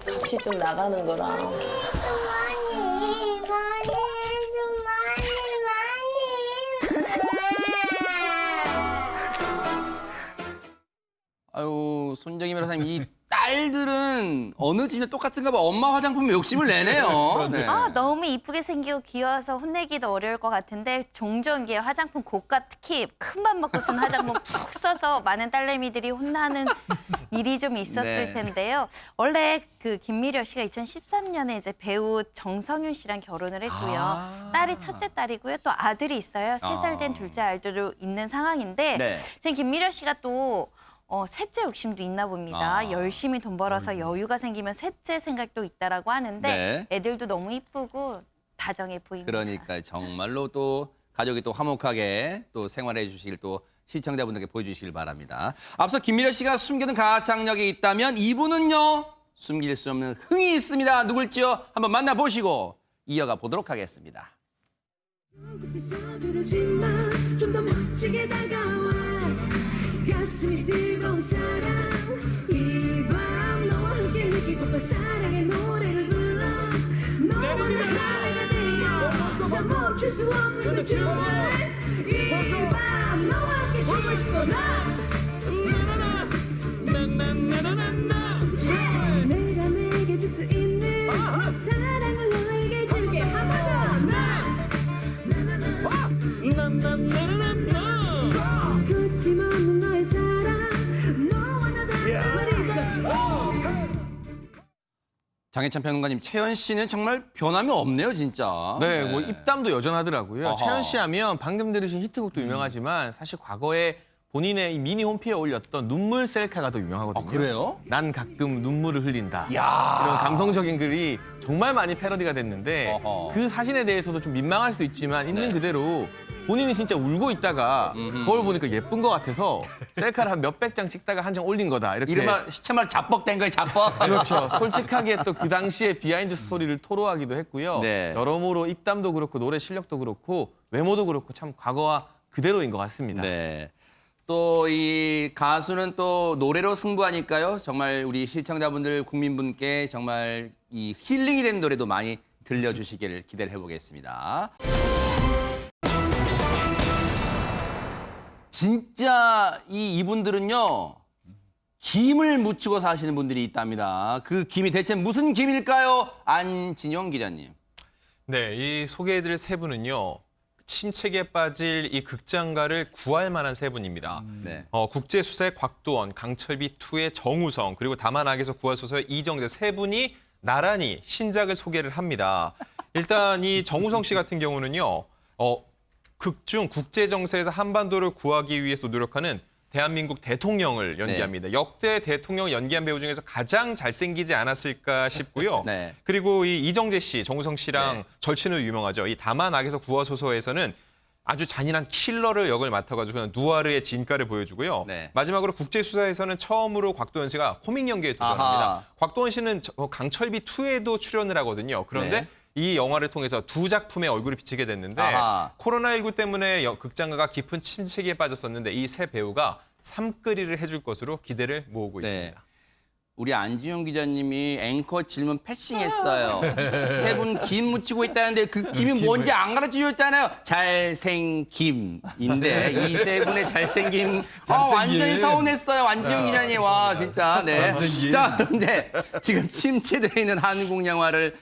값이 좀 나가는 거라. 많이. 아유 손정희 변호사님 이 딱 딸들은 어느 집에 똑같은가 봐. 엄마 화장품 욕심을 내네요. 네. 너무 이쁘게 생기고 귀여워서 혼내기도 어려울 것 같은데 종종 이게 화장품 고가 특히 큰 맘 먹고 쓴 화장품 푹 써서 많은 딸내미들이 혼나는 일이 좀 있었을 네. 텐데요. 원래 그 김미려 씨가 2013년에 이제 배우 정성윤 씨랑 결혼을 했고요. 딸이 첫째 딸이고요. 또 아들이 있어요. 3살 된 둘째 아들도 있는 상황인데 네. 지금 김미려 씨가 또 셋째 욕심도 있나 봅니다. 열심히 돈 벌어서 여유가 생기면 셋째 생각도 있다라고 하는데 네. 애들도 너무 이쁘고 다정해 보입니다. 그러니까 정말로 또 가족이 또 화목하게 또 생활해 주시길 또 시청자분들께 보여주시길 바랍니다. 앞서 김미려 씨가 숨겨둔 가창력이 있다면 이분은요 숨길 수 없는 흥이 있습니다. 누굴지요? 한번 만나보시고 이어가 보도록 하겠습니다. 좀 더 멋지게 다가와 가슴이 뜨거운 사랑 이 밤 너와 함께 느끼고파 사랑의 노래를 불러 너와 나 하나가 되어 다 멈출 수 없는 그 춤을 이 밤 너와 함께 추고 싶어 내가 내게 줄 수 있는 사랑을 너에게 줄게 한번 더 거침없는 너의 사랑 너와 나 장혜찬 평론가님, 채연 씨는 정말 변함이 없네요, 진짜. 네, 뭐 입담도 여전하더라고요. 어허. 채연 씨 하면 방금 들으신 히트곡도 유명하지만 사실 과거에 본인의 이 미니 홈피에 올렸던 눈물 셀카가 더 유명하거든요. 그래요? 난 가끔 눈물을 흘린다. 야. 이런 감성적인 글이 정말 많이 패러디가 됐는데 어허. 그 사진에 대해서도 좀 민망할 수 있지만 있는 네. 그대로 본인이 진짜 울고 있다가 거울 보니까 예쁜 것 같아서 셀카를 한 몇백 장 찍다가 한 장 올린 거다. 이렇게. 이른바 시체말 자뻑된 거예요, 자뻑. 그렇죠. 솔직하게 또 그 당시의 비하인드 스토리를 토로하기도 했고요. 네. 여러모로 입담도 그렇고 노래 실력도 그렇고 외모도 그렇고 참 과거와 그대로인 것 같습니다. 네. 또 이 가수는 또 노래로 승부하니까요. 정말 우리 시청자분들, 국민분께 정말 이 힐링이 된 노래도 많이 들려주시기를 기대를 해보겠습니다. 진짜 이분들은요. 김을 묻히고 사시는 분들이 있답니다. 그 김이 대체 무슨 김일까요? 안진영 기자님. 네, 이 소개해드릴 세 분은요. 침체기에 빠질 이 극장가를 구할 만한 세 분입니다. 네. 국제수사의 곽도원, 강철비2의 정우성, 그리고 다만악에서 구하소서의 이정재 세 분이 나란히 신작을 소개를 합니다. 일단 이 정우성 씨 같은 경우는요. 극중 국제정세에서 한반도를 구하기 위해서 노력하는 대한민국 대통령을 연기합니다. 역대 대통령 연기한 배우 중에서 가장 잘생기지 않았을까 싶고요. 네. 그리고 이 이정재 씨, 정우성 씨랑 네. 절친으로 유명하죠. 이 다만악에서 구하소서에서는 아주 잔인한 킬러를 역을 맡아가지고 그냥 누아르의 진가를 보여주고요. 네. 마지막으로 국제수사에서는 처음으로 곽도원 씨가 코믹 연기에 도전합니다. 아하. 곽도원 씨는 강철비2에도 출연을 하거든요. 그런데 네. 이 영화를 통해서 두 작품의 얼굴이 비치게 됐는데 아하. 코로나19 때문에 극장가가 깊은 침체기에 빠졌었는데 이 세 배우가 삶거리를 해줄 것으로 기대를 모으고 네. 있습니다. 우리 안지용 기자님이 앵커 질문 패싱했어요. 세 분 김 묻히고 있다는데 그 김이 뭔지 안 가르쳐줬잖아요. 잘생김인데 이 세 분의 잘생김 완전히 서운했어요. 안지용 기자님. 와 진짜. 네. 자 그런데 지금 침체되어 있는 한국 영화를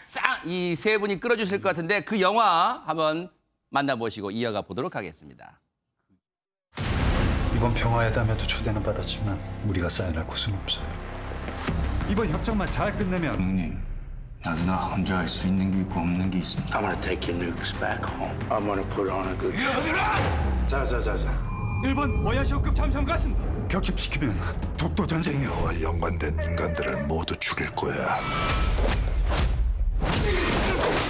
싹 이 세 분이 끌어주실 것 같은데 그 영화 한번 만나보시고 이어가 보도록 하겠습니다. 이번 평화회담에도 초대는 받았지만 우리가 사인할 곳은 없어요. 이번 협정만 잘 끝내면 형님, 나도 나 혼자 할 수 있는 게 있고 없는 게 있습니다. I'm gonna take your nukes back home. I'm gonna put on a good show. 자자자자. 일본 오야시오급 잠수함 격침시키면 독도 전쟁이요. 너와 연관된 인간들을 모두 죽일 거야.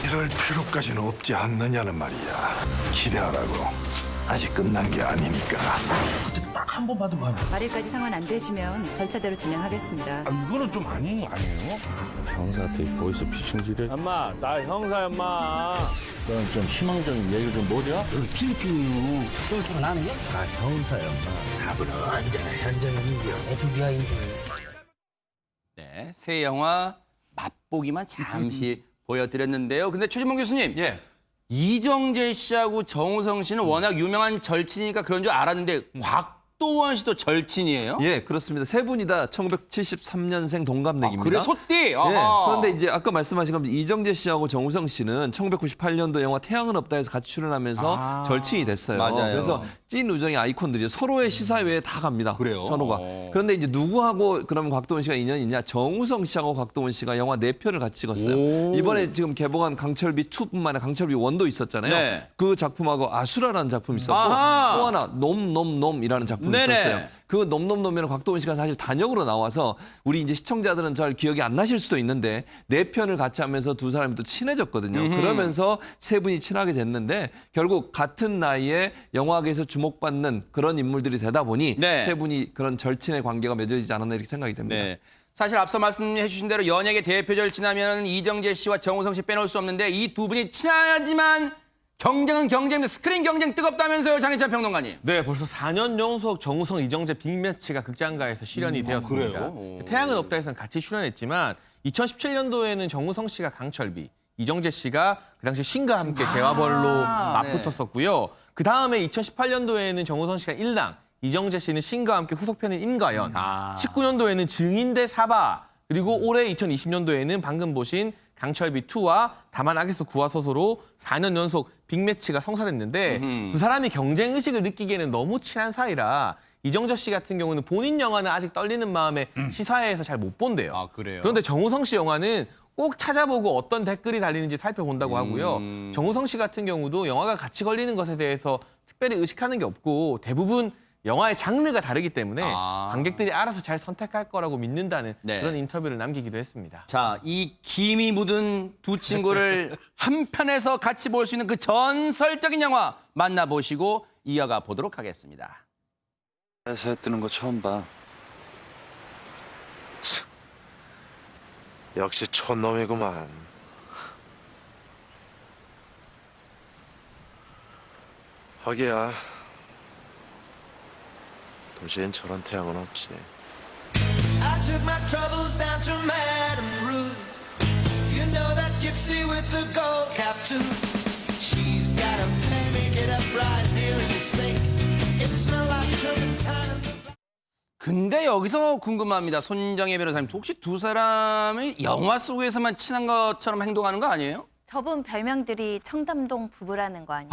이럴 필요까지는 없지 않느냐는 말이야. 기대하라고. 아직 끝난 게 아니니까. 딱 한 번 받은 거 아니야? 말일까지 상환 안 되시면 절차대로 진행하겠습니다. 이거는 좀 아닌 거 아니에요? 형사한테 보이스 피싱질을. 엄마, 나 형사야, 엄마. 너는 좀 희망적인 얘기를 좀 못해? 여기 필리핀이요. 쏠 줄은 아는 게? 나 형사야, 엄마. 답은 아니잖아. 현장에 있는 게 FBI인 줄. 네, 새 영화 맛보기만 잠시 보여드렸는데요. 근데 최진봉 교수님. 예. 이정재 씨하고 정우성 씨는 워낙 유명한 절친이니까 그런 줄 알았는데 곽도원 씨도 절친이에요? 예, 그렇습니다. 세 분이 다 1973년생 동갑내기입니다. 그래 소띠. 예, 그런데 이제 아까 말씀하신 것처럼 이정재 씨하고 정우성 씨는 1998년도 영화 태양은 없다에서 같이 출연하면서 절친이 됐어요. 맞아요. 그래서 찐 우정의 아이콘들이 서로의 시사회에 다 갑니다. 그래요? 서로가. 그런데 이제 누구하고 그러면 곽도원 씨가 인연이 있냐? 정우성 씨하고 곽도원 씨가 영화 4편을 같이 찍었어요. 이번에 지금 개봉한 강철비 2뿐만 아니라 강철비 1도 있었잖아요. 네. 그 작품하고 아수라라는 작품이 있었고 아하. 또 하나 놈놈놈이라는 작품이 네네. 있었어요. 그 놈놈놈에는 곽도원 씨가 사실 단역으로 나와서 우리 이제 시청자들은 잘 기억이 안 나실 수도 있는데 4편을 같이 하면서 두 사람이 또 친해졌거든요. 그러면서 세 분이 친하게 됐는데 결국 같은 나이에 영화계에서 주목받는 그런 인물들이 되다 보니 네. 세 분이 그런 절친의 관계가 맺어지지 않았나 이렇게 생각이 됩니다. 네. 사실 앞서 말씀해 주신 대로 연예계 대표 절친하면 이정재 씨와 정우성 씨 빼놓을 수 없는데 이 두 분이 친하지만 경쟁은 경쟁입니다. 스크린 경쟁 뜨겁다면서요, 장희찬 평론가님. 네, 벌써 4년 연속 정우성, 이정재 빅매치가 극장가에서 실현이 되었습니다. 그래요? 태양은 없다에서는 같이 출연했지만 2017년도에는 정우성 씨가 강철비, 이정재 씨가 그 당시 신과 함께 재화벌로 맞붙었었고요. 그 다음에 2018년도에는 정우성 씨가 일랑, 이정재 씨는 신과 함께 후속편인 인과연, 19년도에는 증인 대 사바, 그리고 올해 2020년도에는 방금 보신 강철비 2와 다만 악에서 구하소서로 4년 연속 빅매치가 성사됐는데 두 사람이 경쟁 의식을 느끼기에는 너무 친한 사이라 이정재 씨 같은 경우는 본인 영화는 아직 떨리는 마음에 시사회에서 잘 못 본대요. 아, 그래요? 그런데 정우성 씨 영화는 꼭 찾아보고 어떤 댓글이 달리는지 살펴본다고 하고요. 정우성 씨 같은 경우도 영화가 같이 걸리는 것에 대해서 특별히 의식하는 게 없고 대부분 영화의 장르가 다르기 때문에 관객들이 알아서 잘 선택할 거라고 믿는다는 네. 그런 인터뷰를 남기기도 했습니다. 자, 이 김이 묻은 두 친구를 한 편에서 같이 볼 수 있는 그 전설적인 영화 만나보시고 이어가 보도록 하겠습니다. 해서 해 뜨는 거 처음 봐. 역시 촌놈이구만. 하기야. 도시엔 저런 태양은 없지. I took my troubles down to Madame Ruth. You know that gypsy with the gold cap too. She's got a make it up right here in the sink. It smells like turpentine and the... 근데 여기서 궁금합니다. 손정혜 변호사님, 혹시 두 사람이 영화 속에서만 친한 것처럼 행동하는 거 아니에요? 저분 별명들이 청담동 부부라는 거 아니에요?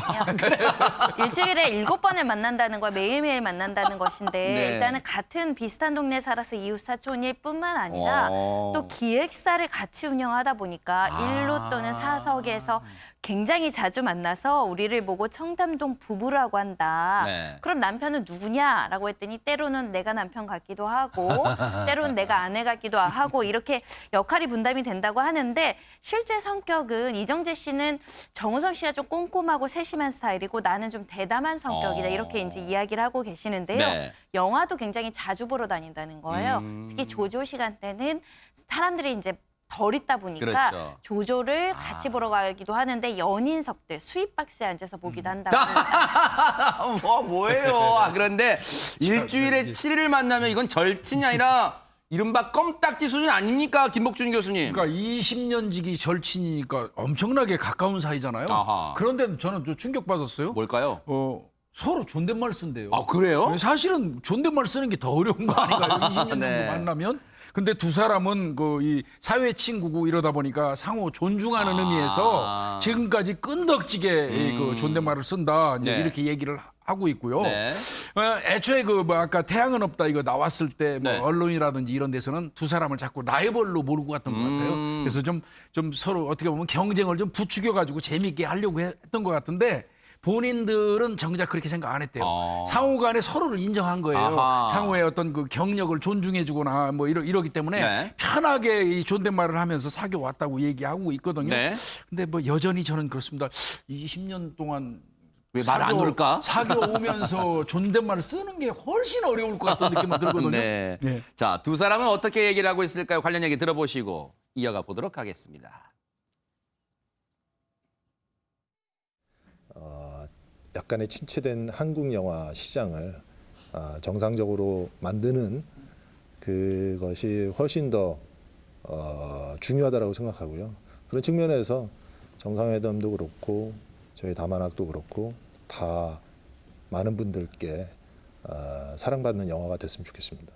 일주일에 7번을 만난다는 거 매일매일 만난다는 것인데 네. 일단은 같은 비슷한 동네에 살아서 이웃사촌일 뿐만 아니라 또 기획사를 같이 운영하다 보니까 일루 또는 사석에서 굉장히 자주 만나서 우리를 보고 청담동 부부라고 한다. 네. 그럼 남편은 누구냐라고 했더니 때로는 내가 남편 같기도 하고 때로는 내가 아내 같기도 하고 이렇게 역할이 분담이 된다고 하는데 실제 성격은 이정재 씨는 정우성 씨가 좀 꼼꼼하고 세심한 스타일이고 나는 좀 대담한 성격이다 이렇게 이제 이야기를 하고 계시는데요. 네. 영화도 굉장히 자주 보러 다닌다는 거예요. 특히 조조 시간대는 사람들이 이제 덜 있다 보니까 그렇죠. 조조를 같이 보러 가기도 하는데 연인석들 수입박스에 앉아서 보기도 한다고 합니다. 뭐예요? 그런데 일주일에 7일을 만나면 이건 절친이 아니라 이른바 껌딱지 수준 아닙니까? 김복준 교수님. 그러니까 20년 지기 절친이니까 엄청나게 가까운 사이잖아요. 아하. 그런데 저는 좀 충격받았어요. 뭘까요? 서로 존댓말 쓴대요. 아, 그래요? 사실은 존댓말 쓰는 게 더 어려운 거 아닌가요? 20년 정도 네. 만나면. 근데 두 사람은 이 사회 친구고 이러다 보니까 상호 존중하는 의미에서 지금까지 끈덕지게 그 존댓말을 쓴다 이제 네. 이렇게 얘기를 하고 있고요. 네. 애초에 아까 태양은 없다 이거 나왔을 때 네. 언론이라든지 이런 데서는 두 사람을 자꾸 라이벌로 모르고 갔던 것 같아요. 그래서 좀 서로 어떻게 보면 경쟁을 좀 부추겨 가지고 재미있게 하려고 했던 것 같은데. 본인들은 정작 그렇게 생각 안 했대요. 상호 간에 서로를 인정한 거예요. 아하. 상호의 어떤 그 경력을 존중해주거나 뭐 이러기 때문에 네. 편하게 이 존댓말을 하면서 사귀어 왔다고 얘기하고 있거든요. 네. 근데 뭐 여전히 저는 그렇습니다. 20년 동안 왜 말 안 올까? 사귀어 오면서 존댓말을 쓰는 게 훨씬 어려울 것 같은 느낌이 들거든요. 네. 네. 자, 두 사람은 어떻게 얘기를 하고 있을까요? 관련 얘기 들어보시고 이어가 보도록 하겠습니다. 약간의 침체된 한국 영화 시장을 정상적으로 만드는 그것이 훨씬 더 중요하다고 생각하고요. 그런 측면에서 정상회담도 그렇고 저희 다만학도 그렇고 다 많은 분들께 사랑받는 영화가 됐으면 좋겠습니다.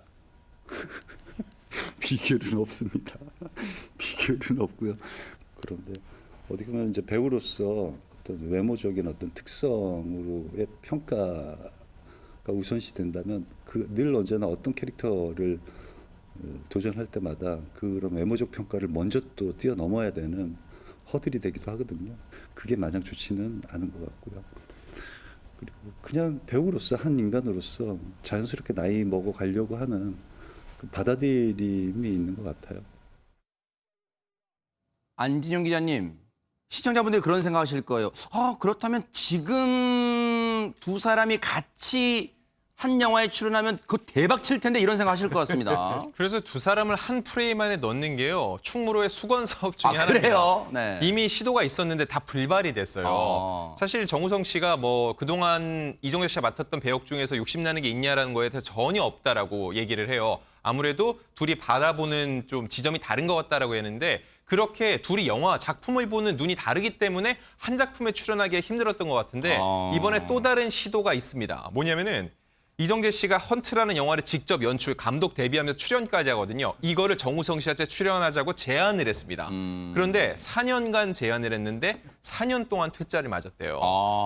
비결은 없습니다. 비결은 없고요. 그런데 어떻게 보면 이제 배우로서 어떤 외모적인 어떤 특성으로의 평가가 우선시 된다면 늘 언제나 어떤 캐릭터를 도전할 때마다 그런 외모적 평가를 먼저 또 뛰어넘어야 되는 허들이 되기도 하거든요. 그게 마냥 좋지는 않은 것 같고요. 그리고 그냥 배우로서 한 인간으로서 자연스럽게 나이 먹어 가려고 하는 그 받아들임이 있는 것 같아요. 안진영 기자님, 시청자분들이 그런 생각하실 거예요. 그렇다면 지금 두 사람이 같이 한 영화에 출연하면 그거 대박 칠 텐데 이런 생각하실 것 같습니다. 그래서 두 사람을 한 프레임 안에 넣는 게요. 충무로의 수건 사업 중에 하나입니다. 그래요? 네. 이미 시도가 있었는데 다 불발이 됐어요. 사실 정우성 씨가 뭐 그동안 이정재 씨가 맡았던 배역 중에서 욕심나는 게 있냐라는 거에 대해서 전혀 없다라고 얘기를 해요. 아무래도 둘이 바라보는 좀 지점이 다른 것 같다라고 했는데 그렇게 둘이 영화 작품을 보는 눈이 다르기 때문에 한 작품에 출연하기가 힘들었던 것 같은데 이번에 또 다른 시도가 있습니다. 뭐냐면은 이정재 씨가 헌트라는 영화를 직접 연출, 감독 데뷔하면서 출연까지 하거든요. 이거를 정우성 씨한테 출연하자고 제안을 했습니다. 그런데 4년간 제안을 했는데 4년 동안 퇴짜를 맞았대요.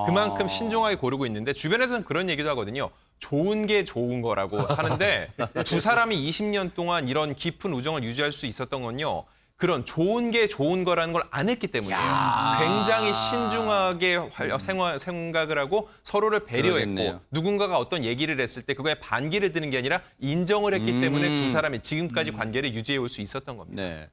그만큼 신중하게 고르고 있는데 주변에서는 그런 얘기도 하거든요. 좋은 게 좋은 거라고 하는데 두 사람이 20년 동안 이런 깊은 우정을 유지할 수 있었던 건요. 그런 좋은 게 좋은 거라는 걸 안 했기 때문이에요. 굉장히 신중하게 생각을 하고 서로를 배려했고 그러겠네요. 누군가가 어떤 얘기를 했을 때 그거에 반기를 드는 게 아니라 인정을 했기 때문에 두 사람이 지금까지 관계를 유지해 올 수 있었던 겁니다. 네.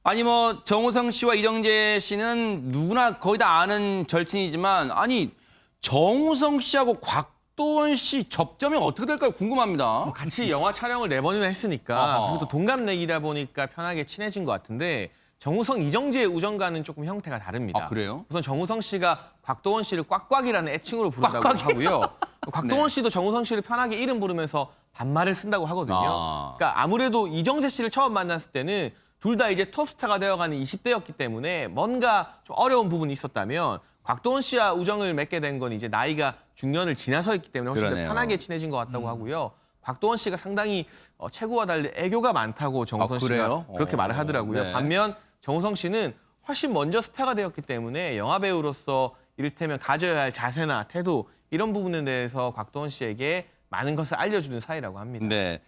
아니 뭐 정우성 씨와 이정재 씨는 누구나 거의 다 아는 절친이지만 아니 정우성 씨하고 곽도원 씨 접점이 어떻게 될까요? 궁금합니다. 같이 영화 촬영을 4번이나 했으니까 그리고 또 동갑내기다 보니까 편하게 친해진 것 같은데 정우성, 이정재의 우정과는 조금 형태가 다릅니다. 그래요? 우선 정우성 씨가 곽도원 씨를 꽉꽉이라는 애칭으로 부른다고 하고요. 곽도원 씨도 정우성 씨를 편하게 이름 부르면서 반말을 쓴다고 하거든요. 그러니까 아무래도 이정재 씨를 처음 만났을 때는 둘 다 이제 톱스타가 되어가는 20대였기 때문에 뭔가 좀 어려운 부분이 있었다면 곽도원 씨와 우정을 맺게 된 건 이제 나이가 중년을 지나서였기 때문에 훨씬 그러네요. 더 편하게 친해진 것 같다고 하고요. 곽도원 씨가 상당히 최고와 달리 애교가 많다고 정우성 씨가 그래요? 그렇게 말을 하더라고요. 네. 반면 정우성 씨는 훨씬 먼저 스타가 되었기 때문에 영화배우로서 이를테면 가져야 할 자세나 태도 이런 부분에 대해서 곽도원 씨에게 많은 것을 알려주는 사이라고 합니다. 네.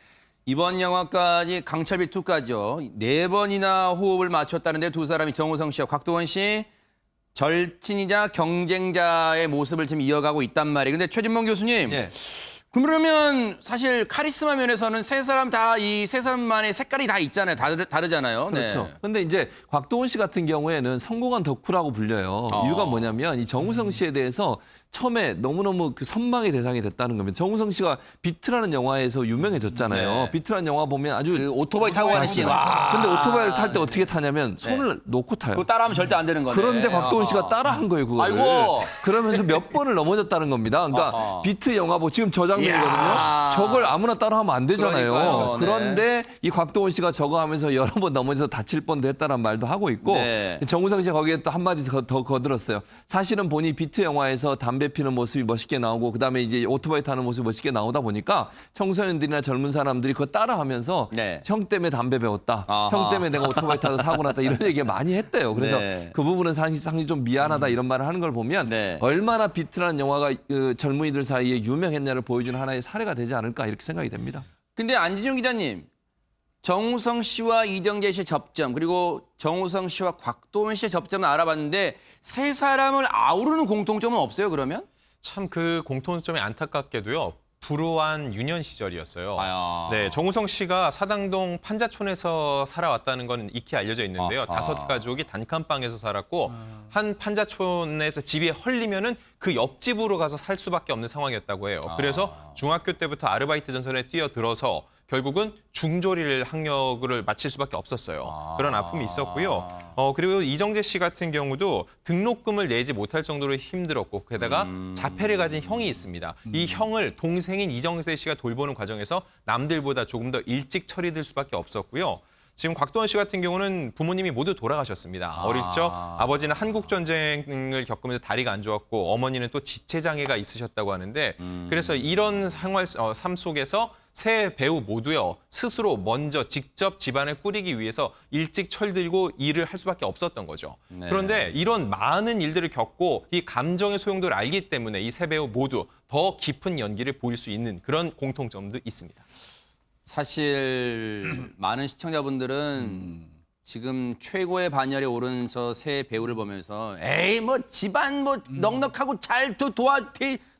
이번 영화까지 강철비 2까지요. 4번이나 호흡을 맞췄다는데 두 사람이 정우성 씨와 곽도원 씨 절친이자 경쟁자의 모습을 지금 이어가고 있단 말이에요. 근데 최진봉 교수님, 그러면 사실 카리스마 면에서는 세 사람 다 이 세 사람만의 색깔이 다 있잖아요. 다르잖아요. 그렇죠. 네. 근데 이제 곽도원 씨 같은 경우에는 성공한 덕후라고 불려요. 이유가 뭐냐면 이 정우성 씨에 대해서 처음에 너무너무 그 선망의 대상이 됐다는 겁니다. 정우성 씨가 비트라는 영화에서 유명해졌잖아요. 네. 비트라는 영화 보면 아주 그 오토바이 타고 가는 씬. 근데 오토바이를 탈 때 어떻게 타냐면 손을 놓고 타요. 그거 따라하면 절대 안 되는 거네. 그런데 곽도원 씨가 따라한 거예요, 그거를. 아이고. 그러면서 몇 번을 넘어졌다는 겁니다. 그러니까 비트 영화 지금 저 장면이거든요. 저걸 아무나 따라하면 안 되잖아요. 그러니까요. 네. 그런데 이 곽도원 씨가 저거 하면서 여러 번 넘어져서 다칠 뻔도 했다는 말도 하고 있고 정우성 씨가 거기에 또 한마디 더 거들었어요. 사실은 본인이 비트 영화에서 담배 피는 모습이 멋있게 나오고 그다음에 이제 오토바이 타는 모습이 멋있게 나오다 보니까 청소년들이나 젊은 사람들이 그거 따라하면서 형 때문에 담배 배웠다. 형 때문에 내가 오토바이 타서 사고 났다. 이런 얘기 많이 했대요. 그래서 그 부분은 상당히 좀 미안하다 이런 말을 하는 걸 보면 얼마나 비트라는 영화가 그 젊은이들 사이에 유명했냐를 보여주는 하나의 사례가 되지 않을까 이렇게 생각이 됩니다. 근데 안진용 기자님, 정우성 씨와 이정재 씨의 접점 그리고 정우성 씨와 곽도원 씨의 접점을 알아봤는데 세 사람을 아우르는 공통점은 없어요, 그러면? 참 그 공통점이 안타깝게도요. 불우한 유년 시절이었어요. 네, 정우성 씨가 사당동 판자촌에서 살아왔다는 건 익히 알려져 있는데요. 5가족이 단칸방에서 살았고 한 판자촌에서 집이 헐리면은 그 옆집으로 가서 살 수밖에 없는 상황이었다고 해요. 그래서 중학교 때부터 아르바이트 전선에 뛰어들어서 결국은 중졸일 학력을 마칠 수밖에 없었어요. 그런 아픔이 있었고요. 그리고 이정재 씨 같은 경우도 등록금을 내지 못할 정도로 힘들었고 게다가 자폐를 가진 형이 있습니다. 이 형을 동생인 이정재 씨가 돌보는 과정에서 남들보다 조금 더 일찍 처리될 수밖에 없었고요. 지금 곽도원 씨 같은 경우는 부모님이 모두 돌아가셨습니다. 어릴 적 아버지는 한국 전쟁을 겪으면서 다리가 안 좋았고 어머니는 또 지체 장애가 있으셨다고 하는데 그래서 이런 삶 속에서 세 배우 모두요 스스로 먼저 직접 집안을 꾸리기 위해서 일찍 철들고 일을 할 수밖에 없었던 거죠. 네. 그런데 이런 많은 일들을 겪고 이 감정의 소용돌이를 알기 때문에 이 세 배우 모두 더 깊은 연기를 보일 수 있는 그런 공통점도 있습니다. 사실 많은 시청자분들은 지금 최고의 반열에 오른 저 세 배우를 보면서 에이 뭐 집안 뭐 넉넉하고 잘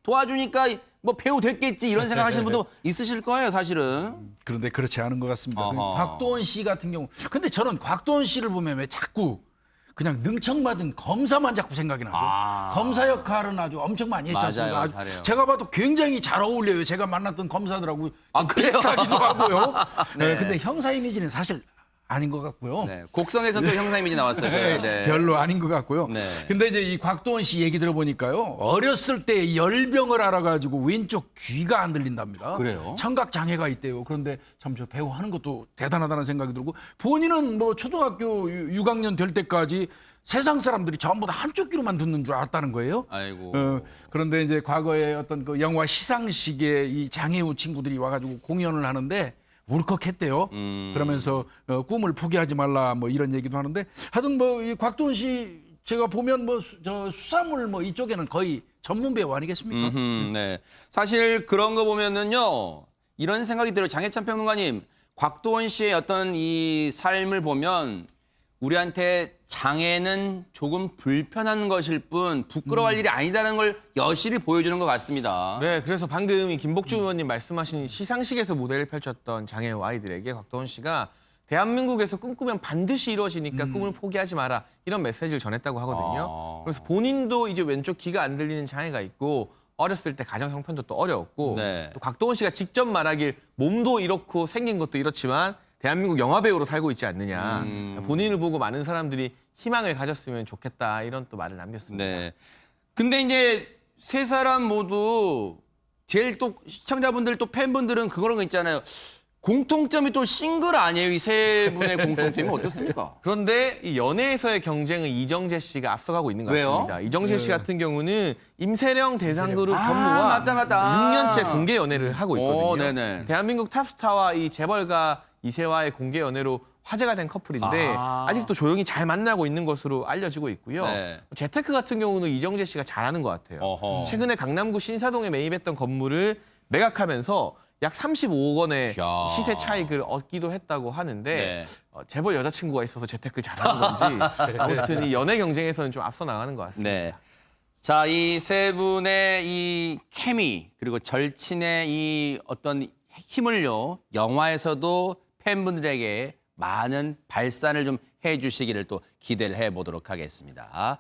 도와주니까 뭐 배우 됐겠지 이런 생각하시는 분도 있으실 거예요, 사실은. 그런데 그렇지 않은 것 같습니다. 어허. 곽도원 씨 같은 경우, 근데 저는 곽도원 씨를 보면 왜 자꾸 그냥 능청받은 검사만 자꾸 생각이 나죠. 검사 역할은 아주 엄청 많이 했지 않습니까? 맞아요, 아주 잘해요. 제가 봐도 굉장히 잘 어울려요. 제가 만났던 검사들하고 아, 그래요? 비슷하기도 하고요. 네. 근데 형사 이미지는 사실 아닌 것 같고요. 네. 곡성에서 또 형사 이미지 나왔어요. 저희. 네. 별로 아닌 것 같고요. 네. 근데 이제 이 곽도원 씨 얘기 들어보니까요. 어렸을 때 열병을 알아가지고 왼쪽 귀가 안 들린답니다. 그래요? 청각 장애가 있대요. 그런데 참 저 배우 하는 것도 대단하다는 생각이 들고 본인은 뭐 초등학교 6학년 될 때까지 세상 사람들이 전부 다 한쪽 귀로만 듣는 줄 알았다는 거예요. 아이고. 그런데 이제 과거에 어떤 그 영화 시상식에 이 장애우 친구들이 와가지고 공연을 하는데 울컥했대요. 그러면서 꿈을 포기하지 말라 뭐 이런 얘기도 하는데 하여튼 뭐 이 곽도원 씨 제가 보면 뭐 저 수사물 뭐 이쪽에는 거의 전문 배우 아니겠습니까? 네. 사실 그런 거 보면은요. 이런 생각이 들어요. 장혜찬 평론가님, 곽도원 씨의 어떤 이 삶을 보면 우리한테 장애는 조금 불편한 것일 뿐 부끄러워할 일이 아니다는 걸 여실히 보여주는 것 같습니다. 네, 그래서 방금 이 김복주 의원님 말씀하신 시상식에서 무대를 펼쳤던 장애우 아이들에게 곽도원 씨가 대한민국에서 꿈꾸면 반드시 이루어지니까 꿈을 포기하지 마라 이런 메시지를 전했다고 하거든요. 그래서 본인도 이제 왼쪽 귀가 안 들리는 장애가 있고 어렸을 때 가정 형편도 또 어려웠고 네. 또 곽도원 씨가 직접 말하길 몸도 이렇고 생긴 것도 이렇지만 대한민국 영화 배우로 살고 있지 않느냐. 본인을 보고 많은 사람들이 희망을 가졌으면 좋겠다 이런 또 말을 남겼습니다. 네. 근데 이제 세 사람 모두 제일 또 시청자분들 또 팬분들은 그런 거 있잖아요. 공통점이 또 싱글 아니에요? 이 세 분의 공통점이 어떻습니까? 그런데 이 연예에서의 경쟁은 이정재 씨가 앞서가고 있는 것 왜요? 같습니다. 이정재 씨 같은 경우는 임세령 대상그룹 아, 전무와 맞다. 6년째 공개 연애를 하고 있거든요. 네네. 대한민국 탑스타와 이 재벌가 이세화의 공개 연애로 화제가 된 커플인데 아직도 조용히 잘 만나고 있는 것으로 알려지고 있고요. 네. 재테크 같은 경우는 이정재 씨가 잘하는 것 같아요. 어허. 최근에 강남구 신사동에 매입했던 건물을 매각하면서 약 35억 원의 이야. 시세 차익을 얻기도 했다고 하는데 네. 재벌 여자친구가 있어서 재테크를 잘하는 건지 아무튼 이 연애 경쟁에서는 좀 앞서 나가는 것 같습니다. 네. 자, 이 세 분의 이 케미 그리고 절친의 이 어떤 힘을요 영화에서도 팬분들에게 많은 발산을 좀 해주시기를 또 기대를 해보도록 하겠습니다.